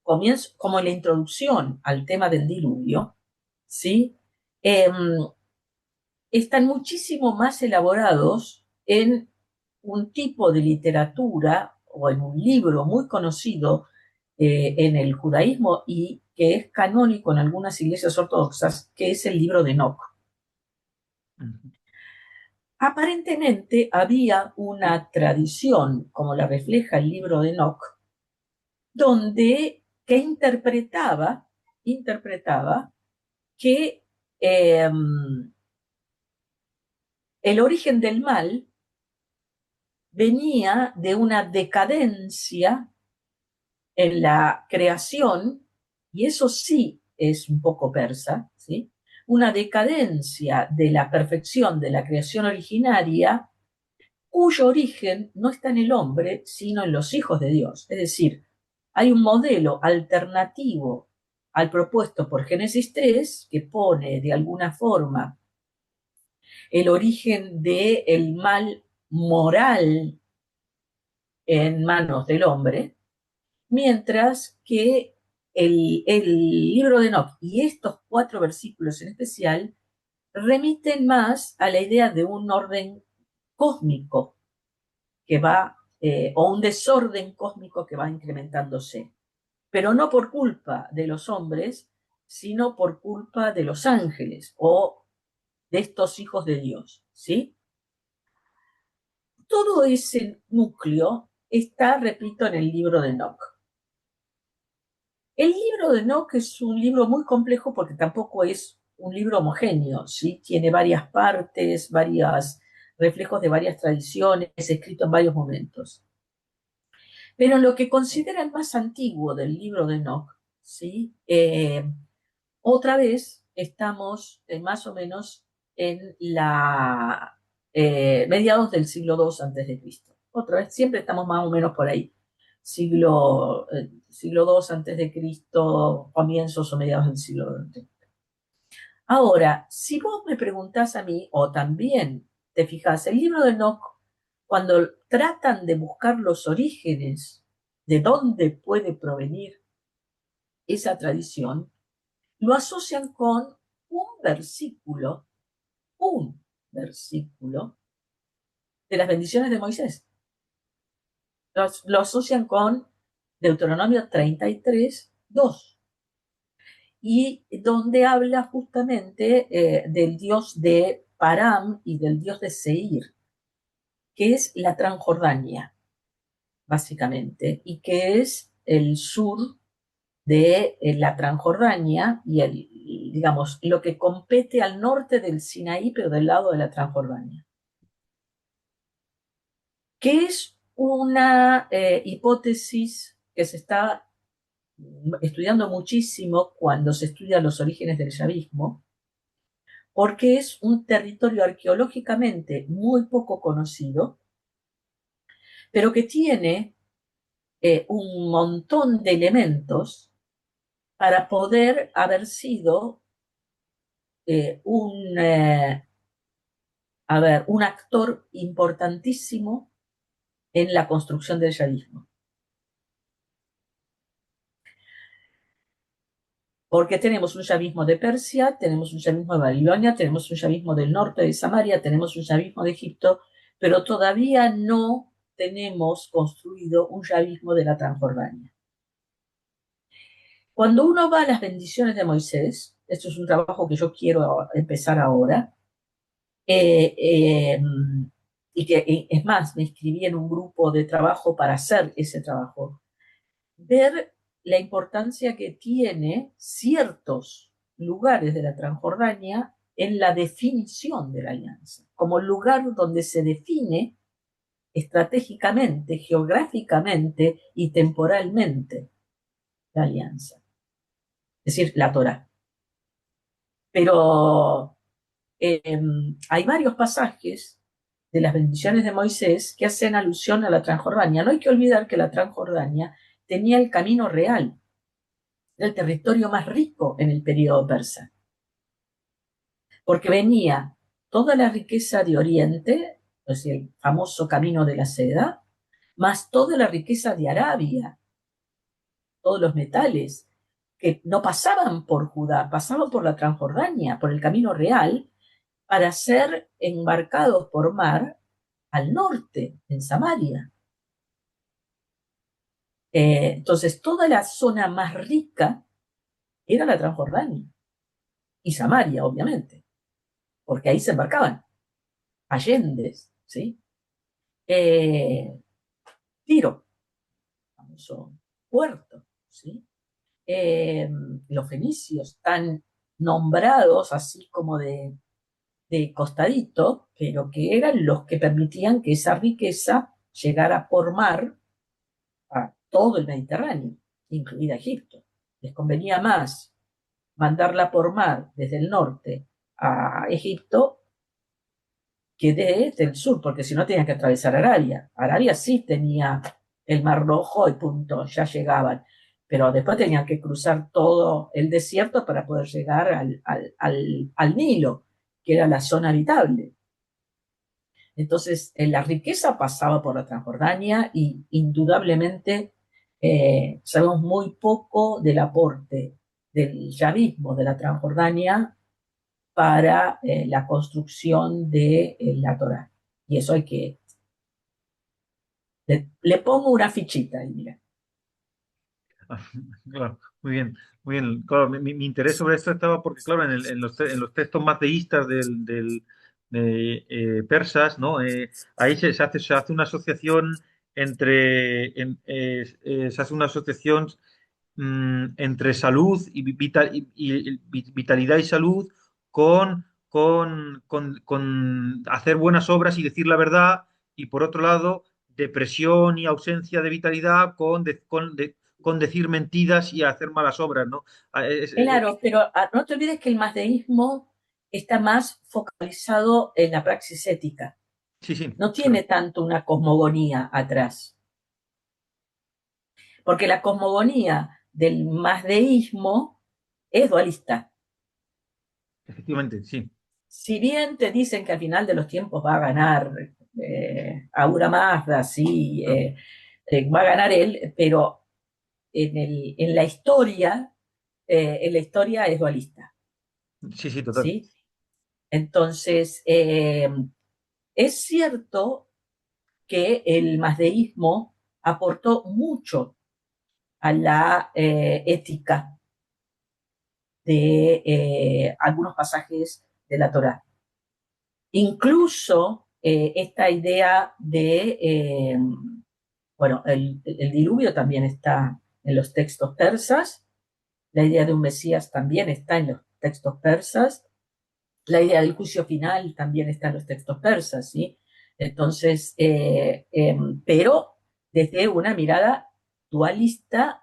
comienzo, como en la introducción al tema del diluvio, ¿sí? Eh, Están muchísimo más elaborados en un tipo de literatura o en un libro muy conocido en el judaísmo y que es canónico en algunas iglesias ortodoxas, que es el libro de Enoch. Aparentemente había una tradición, como la refleja el libro de Enoch, que interpretaba que el origen del mal venía de una decadencia en la creación, y eso sí es un poco persa, ¿sí? Una decadencia de la perfección de la creación originaria, cuyo origen no está en el hombre, sino en los hijos de Dios. Es decir, hay un modelo alternativo al propuesto por Génesis 3 que pone de alguna forma el origen del mal moral en manos del hombre, mientras que el libro de Enoch y estos 4 versículos en especial remiten más a la idea de un orden cósmico que va, o un desorden cósmico que va incrementándose, pero no por culpa de los hombres, sino por culpa de los ángeles o de estos hijos de Dios, ¿sí? Todo ese núcleo está, repito, en el libro de Enoch. El libro de Enoch es un libro muy complejo porque tampoco es un libro homogéneo, ¿sí? Tiene varias partes, varios reflejos de varias tradiciones, escrito en varios momentos. Pero en lo que considera el más antiguo del libro de Enoch, ¿sí? Otra vez estamos más o menos en la mediados del siglo II antes de Cristo. Otra vez, siempre estamos más o menos por ahí. Siglo II antes de Cristo, comienzos o mediados del siglo XX. Ahora, si vos me preguntás a mí, o también te fijas, el libro de Enoch, cuando tratan de buscar los orígenes de dónde puede provenir esa tradición, lo asocian con un versículo de las bendiciones de Moisés. Lo asocian con Deuteronomio 33, 2, y donde habla justamente del dios de Param y del dios de Seir, que es la Transjordania, básicamente, y que es el sur de la Transjordania y digamos, lo que compete al norte del Sinaí, pero del lado de la Transjordania, que es una hipótesis que se está estudiando muchísimo cuando se estudian los orígenes del yavismo, porque es un territorio arqueológicamente muy poco conocido, pero que tiene un montón de elementos para poder haber sido un actor importantísimo en la construcción del yavismo. Porque tenemos un yavismo de Persia, tenemos un yavismo de Babilonia, tenemos un yavismo del norte de Samaria, tenemos un yavismo de Egipto, pero todavía no tenemos construido un yavismo de la Transjordania. Cuando uno va a las bendiciones de Moisés, esto es un trabajo que yo quiero empezar ahora, y que es más, me inscribí en un grupo de trabajo para hacer ese trabajo, ver la importancia que tiene ciertos lugares de la Transjordania en la definición de la alianza, como lugar donde se define estratégicamente, geográficamente y temporalmente la alianza, es decir, la Torá. Pero hay varios pasajes de las bendiciones de Moisés que hacen alusión a la Transjordania. No hay que olvidar que la Transjordania tenía el camino real, el territorio más rico en el periodo persa, porque venía toda la riqueza de Oriente, es decir, el famoso camino de la seda, más toda la riqueza de Arabia, todos los metales, que no pasaban por Judá, pasaban por la Transjordania, por el camino real, para ser embarcados por mar al norte, en Samaria. Entonces, toda la zona más rica era la Transjordania y Samaria, obviamente, porque ahí se embarcaban. Allende, ¿sí? Eh, Tiro, famoso puerto, ¿sí? Eh, los fenicios están nombrados así como de costadito, pero que eran los que permitían que esa riqueza llegara por mar a todo el Mediterráneo, incluida Egipto. Les convenía más mandarla por mar desde el norte a Egipto que desde el sur, porque si no tenían que atravesar Arabia. Arabia sí tenía el Mar Rojo y punto, ya llegaban, pero después tenían que cruzar todo el desierto para poder llegar al Nilo, que era la zona habitable. Entonces, la riqueza pasaba por la Transjordania y indudablemente sabemos muy poco del aporte del yavismo de la Transjordania para la construcción de la Torá. Y eso hay que... Le pongo una fichita ahí, mira.
Claro, muy bien, muy bien. Claro, mi interés sobre esto estaba porque, claro, en los textos más deístas de persas, ¿no? Ahí se hace una asociación se hace una asociación entre salud y, vitalidad y salud con hacer buenas obras y decir la verdad, y por otro lado, depresión y ausencia de vitalidad con decir mentiras y hacer malas obras, ¿no?
Claro, pero no te olvides que el mazdeísmo está más focalizado en la praxis ética.
Sí, sí,
No tiene
claro.
tanto una cosmogonía atrás, porque la cosmogonía del mazdeísmo es dualista.
Efectivamente, sí.
Si bien te dicen que al final de los tiempos va a ganar Ahura Mazda, sí, va a ganar él, pero en la historia es dualista,
Sí, sí, total.
¿sí? Entonces, es cierto que el mazdeísmo aportó mucho a la ética de algunos pasajes de la Torá. Incluso esta idea de, bueno, el diluvio también está en los textos persas, la idea de un Mesías también está en los textos persas, la idea del juicio final también está en los textos persas, ¿sí? Entonces, pero desde una mirada dualista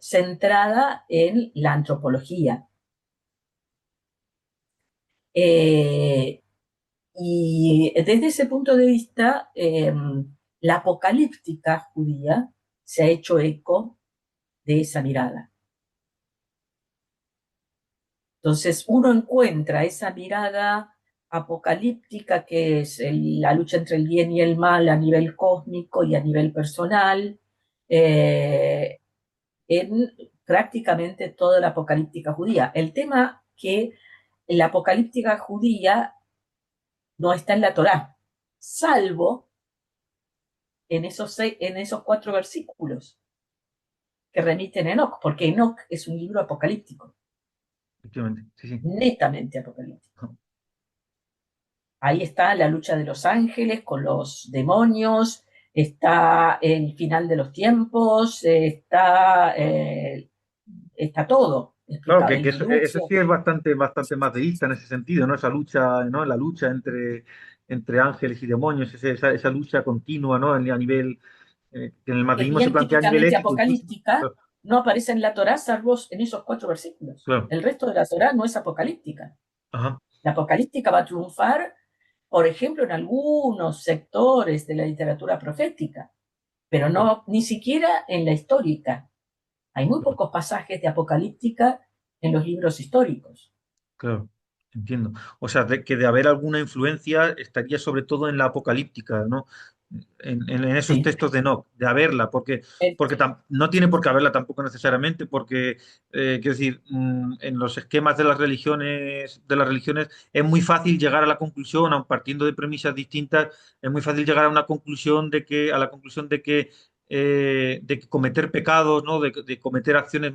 centrada en la antropología. Eh, y desde ese punto de vista, la apocalíptica judía se ha hecho eco de esa mirada. Entonces uno encuentra esa mirada apocalíptica que es la lucha entre el bien y el mal a nivel cósmico y a nivel personal, eh, en prácticamente toda la apocalíptica judía. El tema que la apocalíptica judía no está en la Torá, salvo en esos 4 versículos que remiten a Enoch, porque Enoch es un libro apocalíptico,
Efectivamente, sí, sí.
netamente apocalíptico. Ahí está la lucha de los ángeles con los demonios, está el final de los tiempos, está todo
Claro,
explicado, el
eso
diluvio.
sí es bastante más deísta en ese sentido, ¿no? Esa lucha, ¿no? La lucha entre ángeles y demonios, esa lucha continua, ¿no? A nivel, que en el
Que es
materialismo se
bien
plantea a nivel
típicamente
ético incluso.
apocalíptica,
Claro,
no aparece en la Torá salvo en esos 4 versículos.
claro.
El resto de la Torá no es apocalíptica.
Ajá.
La apocalíptica va a triunfar, por ejemplo, en algunos sectores de la literatura profética, pero
Claro.
no ni siquiera en la histórica. Hay muy pocos pasajes de apocalíptica en los libros históricos.
Claro, entiendo. O sea, que de haber alguna influencia estaría sobre todo en la apocalíptica, ¿no? En esos
Sí.
textos de Enoch, de haberla,
Eh,
porque no tiene por qué haberla tampoco necesariamente, porque, quiero decir, en los esquemas de las religiones es muy fácil llegar a la conclusión, aun partiendo de premisas distintas, es muy fácil llegar a una conclusión a la conclusión de que cometer pecados, ¿no? De cometer acciones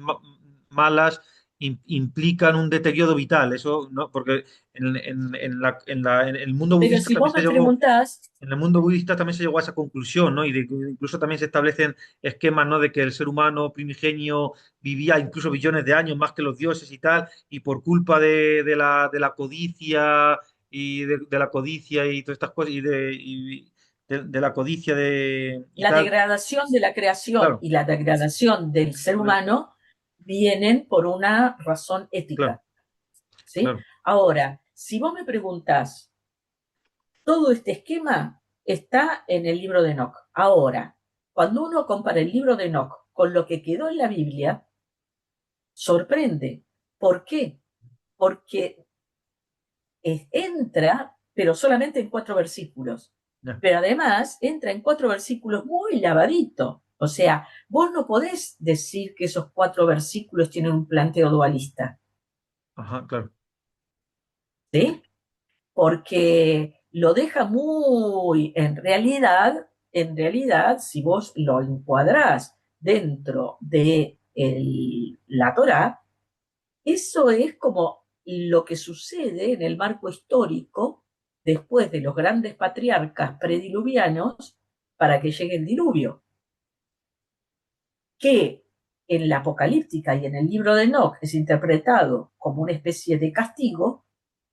malas implican un deterioro vital. Eso, ¿no? Porque en el mundo
Pero
budista
si
también
vos
se
me
llegó,
preguntás,
en el mundo budista también se llegó a esa conclusión, ¿no? Y incluso también se establecen esquemas, ¿no? De que el ser humano primigenio vivía incluso billones de años más que los dioses y tal, y por culpa de la codicia y de la codicia y todas estas cosas de la codicia y
la
tal,
degradación de la creación
claro,
y la degradación del ser
pues,
humano vienen por una razón
claro,
ética, ¿sí?
claro,
Ahora, si vos me preguntás, todo este esquema está en el libro de Enoch. Ahora, cuando uno compara el libro de Enoch con lo que quedó en la Biblia, sorprende. ¿Por qué? Porque entra, pero solamente en 4 versículos.
ya,
Pero además entra en 4 versículos muy lavadito. O sea, vos no podés decir que esos 4 versículos tienen un planteo dualista,
ajá, claro,
¿sí? Porque lo deja muy, en realidad, si vos lo encuadrás dentro de la Torá, eso es como lo que sucede en el marco histórico después de los grandes patriarcas prediluvianos para que llegue el diluvio, que en la apocalíptica y en el libro de Enoch es interpretado como una especie de castigo,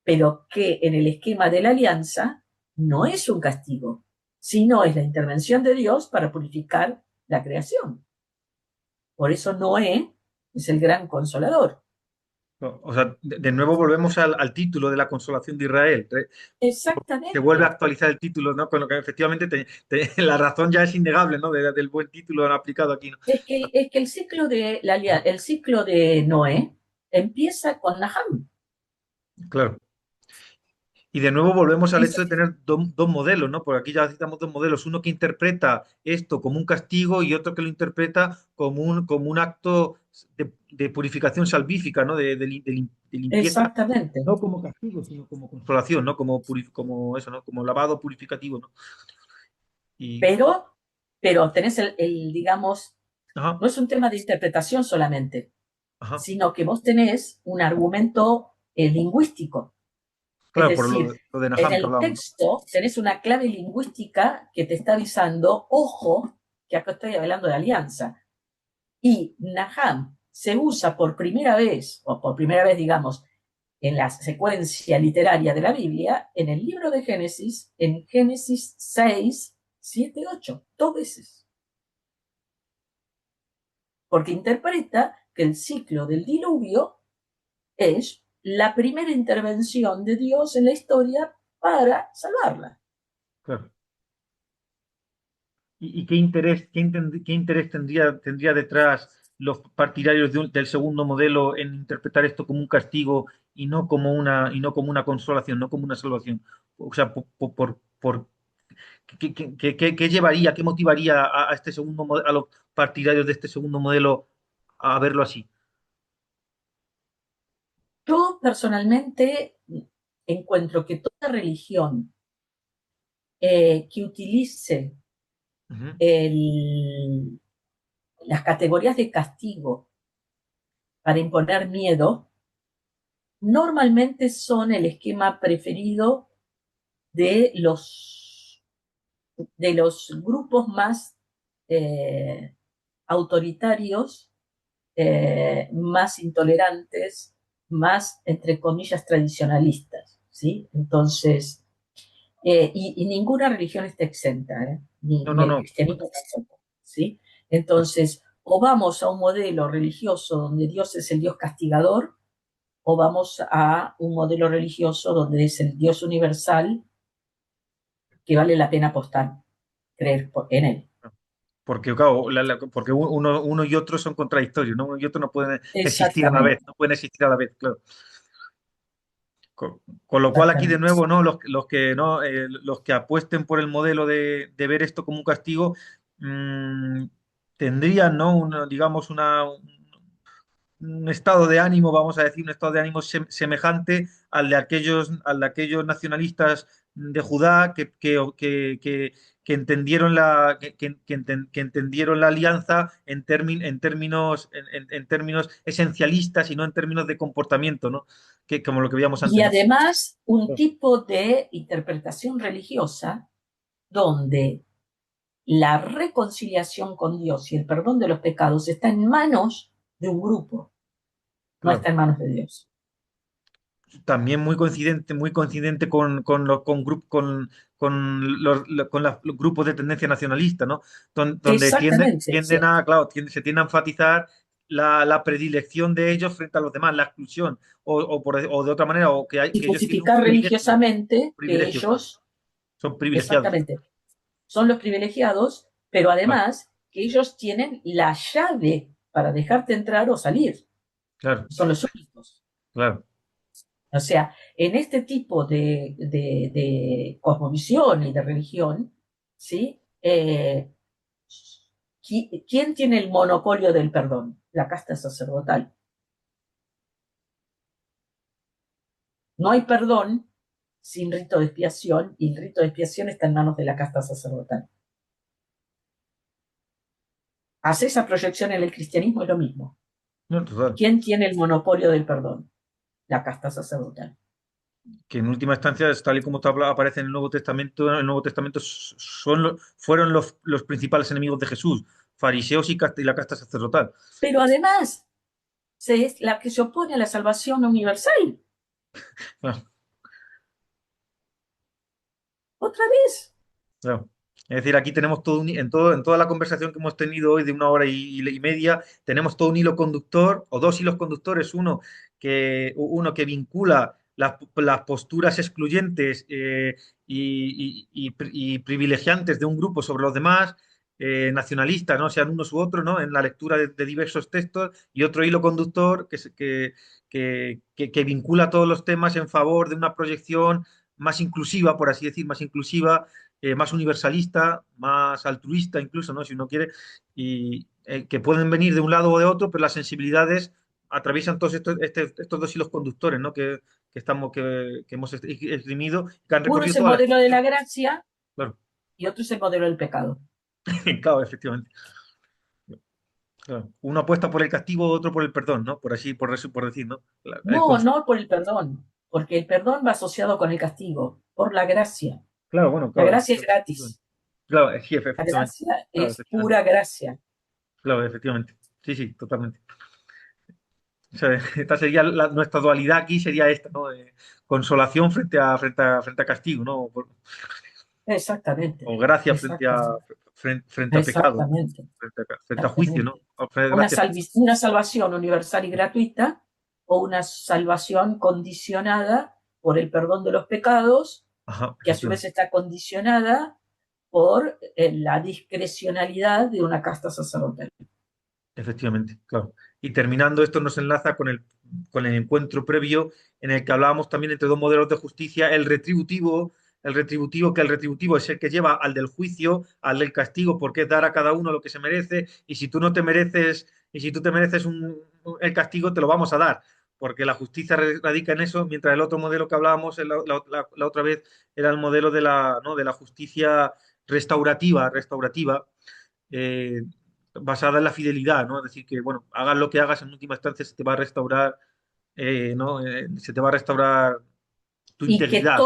pero que en el esquema de la alianza no es un castigo, sino es la intervención de Dios para purificar la creación. Por eso Noé es el gran consolador.
o sea, de nuevo volvemos al título de la consolación de Israel. Se vuelve a
Exactamente.
actualizar el título, ¿no? Con lo que efectivamente la razón ya es innegable, ¿no? Del buen título aplicado aquí, ¿no?
Es que el ciclo de Noé empieza con Naham.
Claro. Y de nuevo volvemos al
Es,
hecho de tener dos modelos, ¿no? Porque aquí ya citamos dos modelos, uno que interpreta esto como un castigo y otro que lo interpreta como un acto de purificación salvífica, ¿no? De limpieza,
exactamente.
no como castigo, sino como consolación, ¿no? Como eso, ¿no? Como lavado purificativo, ¿no? Y,
Pero, pero tenés digamos,
ajá,
no es un tema de interpretación solamente,
ajá.
sino que vos tenés un argumento lingüístico. Es
Claro, por
decir,
lo de
en
Naham que
el
hablábamos, ¿no?
texto tenés una clave lingüística que te está avisando, ojo, que acá estoy hablando de alianza. Y Naham se usa por primera vez, o por primera vez, digamos, en la secuencia literaria de la Biblia, en el libro de Génesis, en Génesis 6, 7, 8, 2 veces. Porque interpreta que el ciclo del diluvio es la primera intervención de Dios en la historia para salvarla.
Claro. ¿Y qué interés tendría detrás los partidarios del segundo modelo en interpretar esto como un castigo y no como una consolación, no como una salvación? O sea, ¿qué llevaría, qué motivaría a este a los partidarios de este segundo modelo a verlo así?
Yo personalmente encuentro que toda religión que utilice
Ujú,
las categorías de castigo para imponer miedo, normalmente son el esquema preferido de los grupos más eh, autoritarios, más intolerantes, más, entre comillas, tradicionalistas, ¿sí? Entonces, y ninguna religión está exenta,
no,
ni
no,
el
no.
cristianismo tampoco, ¿sí? Entonces, o vamos a un modelo religioso donde Dios es el Dios castigador, o vamos a un modelo religioso donde es el Dios universal que vale la pena apostar, creer en él.
Porque, claro, porque uno y otro son contradictorios, ¿no? Uno y otro no pueden existir a la vez,
Exactamente,
no pueden existir a la vez, claro. Con lo cual aquí de
exactamente.
nuevo, ¿no? Los que apuesten por el modelo de ver esto como un castigo, mm, tendrían, ¿no? Digamos, un estado de ánimo, vamos a decir, un estado de ánimo semejante al de aquellos nacionalistas de Judá que entendieron que entendieron la alianza en términos esencialistas y no en términos de comportamiento, ¿no? Que, como lo que veíamos
Y
antes, ¿no?
además un tipo de interpretación religiosa donde la reconciliación con Dios y el perdón de los pecados está en manos de un grupo, no
Claro.
está en manos de Dios.
También muy coincidente con los grupos de tendencia nacionalista, ¿no? Donde
Exactamente,
tienden a, claro, se tiende a enfatizar la predilección de ellos frente a los demás, la exclusión, o de otra manera, o
y
que ellos tienen un
justificar
privilegio,
religiosamente que
privilegio, claro.
ellos,
Son privilegiados.
exactamente, son los privilegiados, pero
Claro,
además que ellos tienen la llave para dejarte entrar o salir.
claro,
Son los únicos.
claro.
O sea, en este tipo de cosmovisión y de religión, ¿sí? ¿Quién tiene el monopolio del perdón? La casta sacerdotal. No hay perdón sin rito de expiación y el rito de expiación está en manos de la casta sacerdotal. Hace esa proyección en el cristianismo es lo mismo.
No, total.
¿Quién tiene el monopolio del perdón? La casta sacerdotal.
Que en última instancia, tal y como aparece en el Nuevo Testamento fueron los principales enemigos de Jesús, fariseos y la casta sacerdotal.
Pero además, es la que se opone a la salvación universal.
Claro,
Otra vez.
claro. Es decir, aquí tenemos en toda la conversación que hemos tenido hoy de 1 hora y media, tenemos todo un hilo conductor, o dos hilos conductores, uno que vincula las posturas excluyentes y privilegiantes de un grupo sobre los demás, nacionalistas, ¿no? Sean unos u otros, ¿no? En la lectura de diversos textos, y otro hilo conductor que vincula todos los temas en favor de una proyección más inclusiva, por así decir, más inclusiva, más universalista, más altruista incluso, ¿no? Si uno quiere, y que pueden venir de un lado o de otro, pero las sensibilidades atraviesan todos estos dos hilos conductores, ¿no? Que hemos esgrimido, que han
Uno es
recorrido
el
toda la
modelo de
exposición.
la gracia
Claro,
y otro es el modelo del pecado.
claro, efectivamente. Claro. Uno apuesta por el castigo, otro por el perdón, ¿no? Por decir, ¿no?
No, no por el perdón, porque el perdón va asociado con el castigo, por la gracia.
Claro, bueno,
La
claro,
gracia es gratis.
claro, sí,
La
efectivamente.
gracia
Claro,
es
efectivamente.
pura gracia.
Claro, efectivamente. Sí, sí, totalmente. O sea, esta sería nuestra dualidad aquí sería esta, ¿no? Consolación frente a castigo, ¿no?
Exactamente,
O gracia
exactamente,
frente a pecado, ¿no?
exactamente,
Frente a juicio, ¿no?
exactamente.
O
Una,
gracia
una salvación universal y gratuita o una salvación condicionada por el perdón de los pecados,
Ajá,
que a su vez
efectivamente.
está condicionada por la discrecionalidad de una casta sacerdotal.
Efectivamente, claro. Y terminando, esto nos enlaza con el encuentro previo en el que hablábamos también entre dos modelos de justicia, que el retributivo es el que lleva al del juicio, al del castigo, porque es dar a cada uno lo que se merece, y si tú no te mereces, y si tú te mereces el castigo, te lo vamos a dar, porque la justicia radica en eso, mientras el otro modelo que hablábamos la otra vez era el modelo ¿no? de la justicia restaurativa, eh, basada en la fidelidad, ¿no? Es decir, que, bueno, hagas lo que hagas, en última instancia se te va a restaurar, ¿no? Se te va a restaurar tu
Y que,
integridad.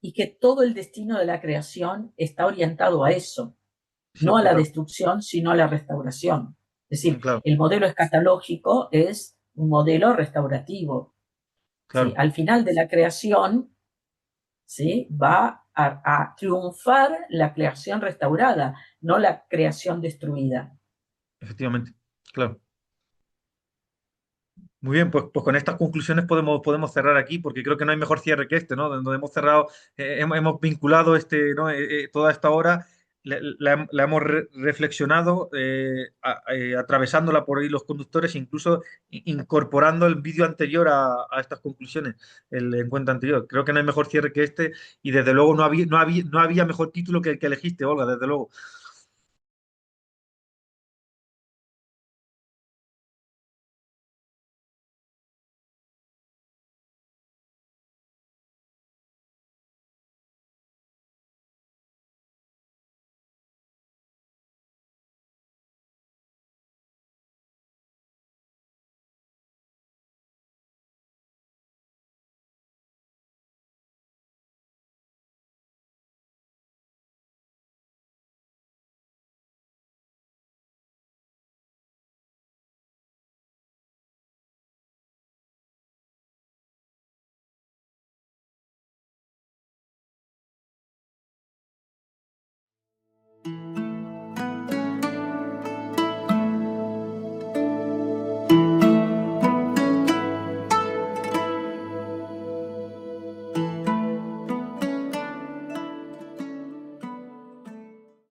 y que todo el destino de la creación está orientado a eso,
Sí,
no a la
total,
destrucción, sino a la restauración. Es decir,
claro,
el modelo escatológico es un modelo restaurativo. ¿Sí?
claro,
Al final de la creación, ¿sí? Va a triunfar la creación restaurada, no la creación destruida.
efectivamente, claro. Muy bien, pues con estas conclusiones podemos cerrar aquí, porque creo que no hay mejor cierre que este, ¿no? Donde hemos cerrado, hemos vinculado ¿no? Toda esta hora, la hemos reflexionado, atravesándola por ahí los conductores, incluso incorporando el vídeo anterior a estas conclusiones, el encuentro anterior. Creo que no hay mejor cierre que este, y desde luego no había mejor título que el que elegiste, Olga, desde luego.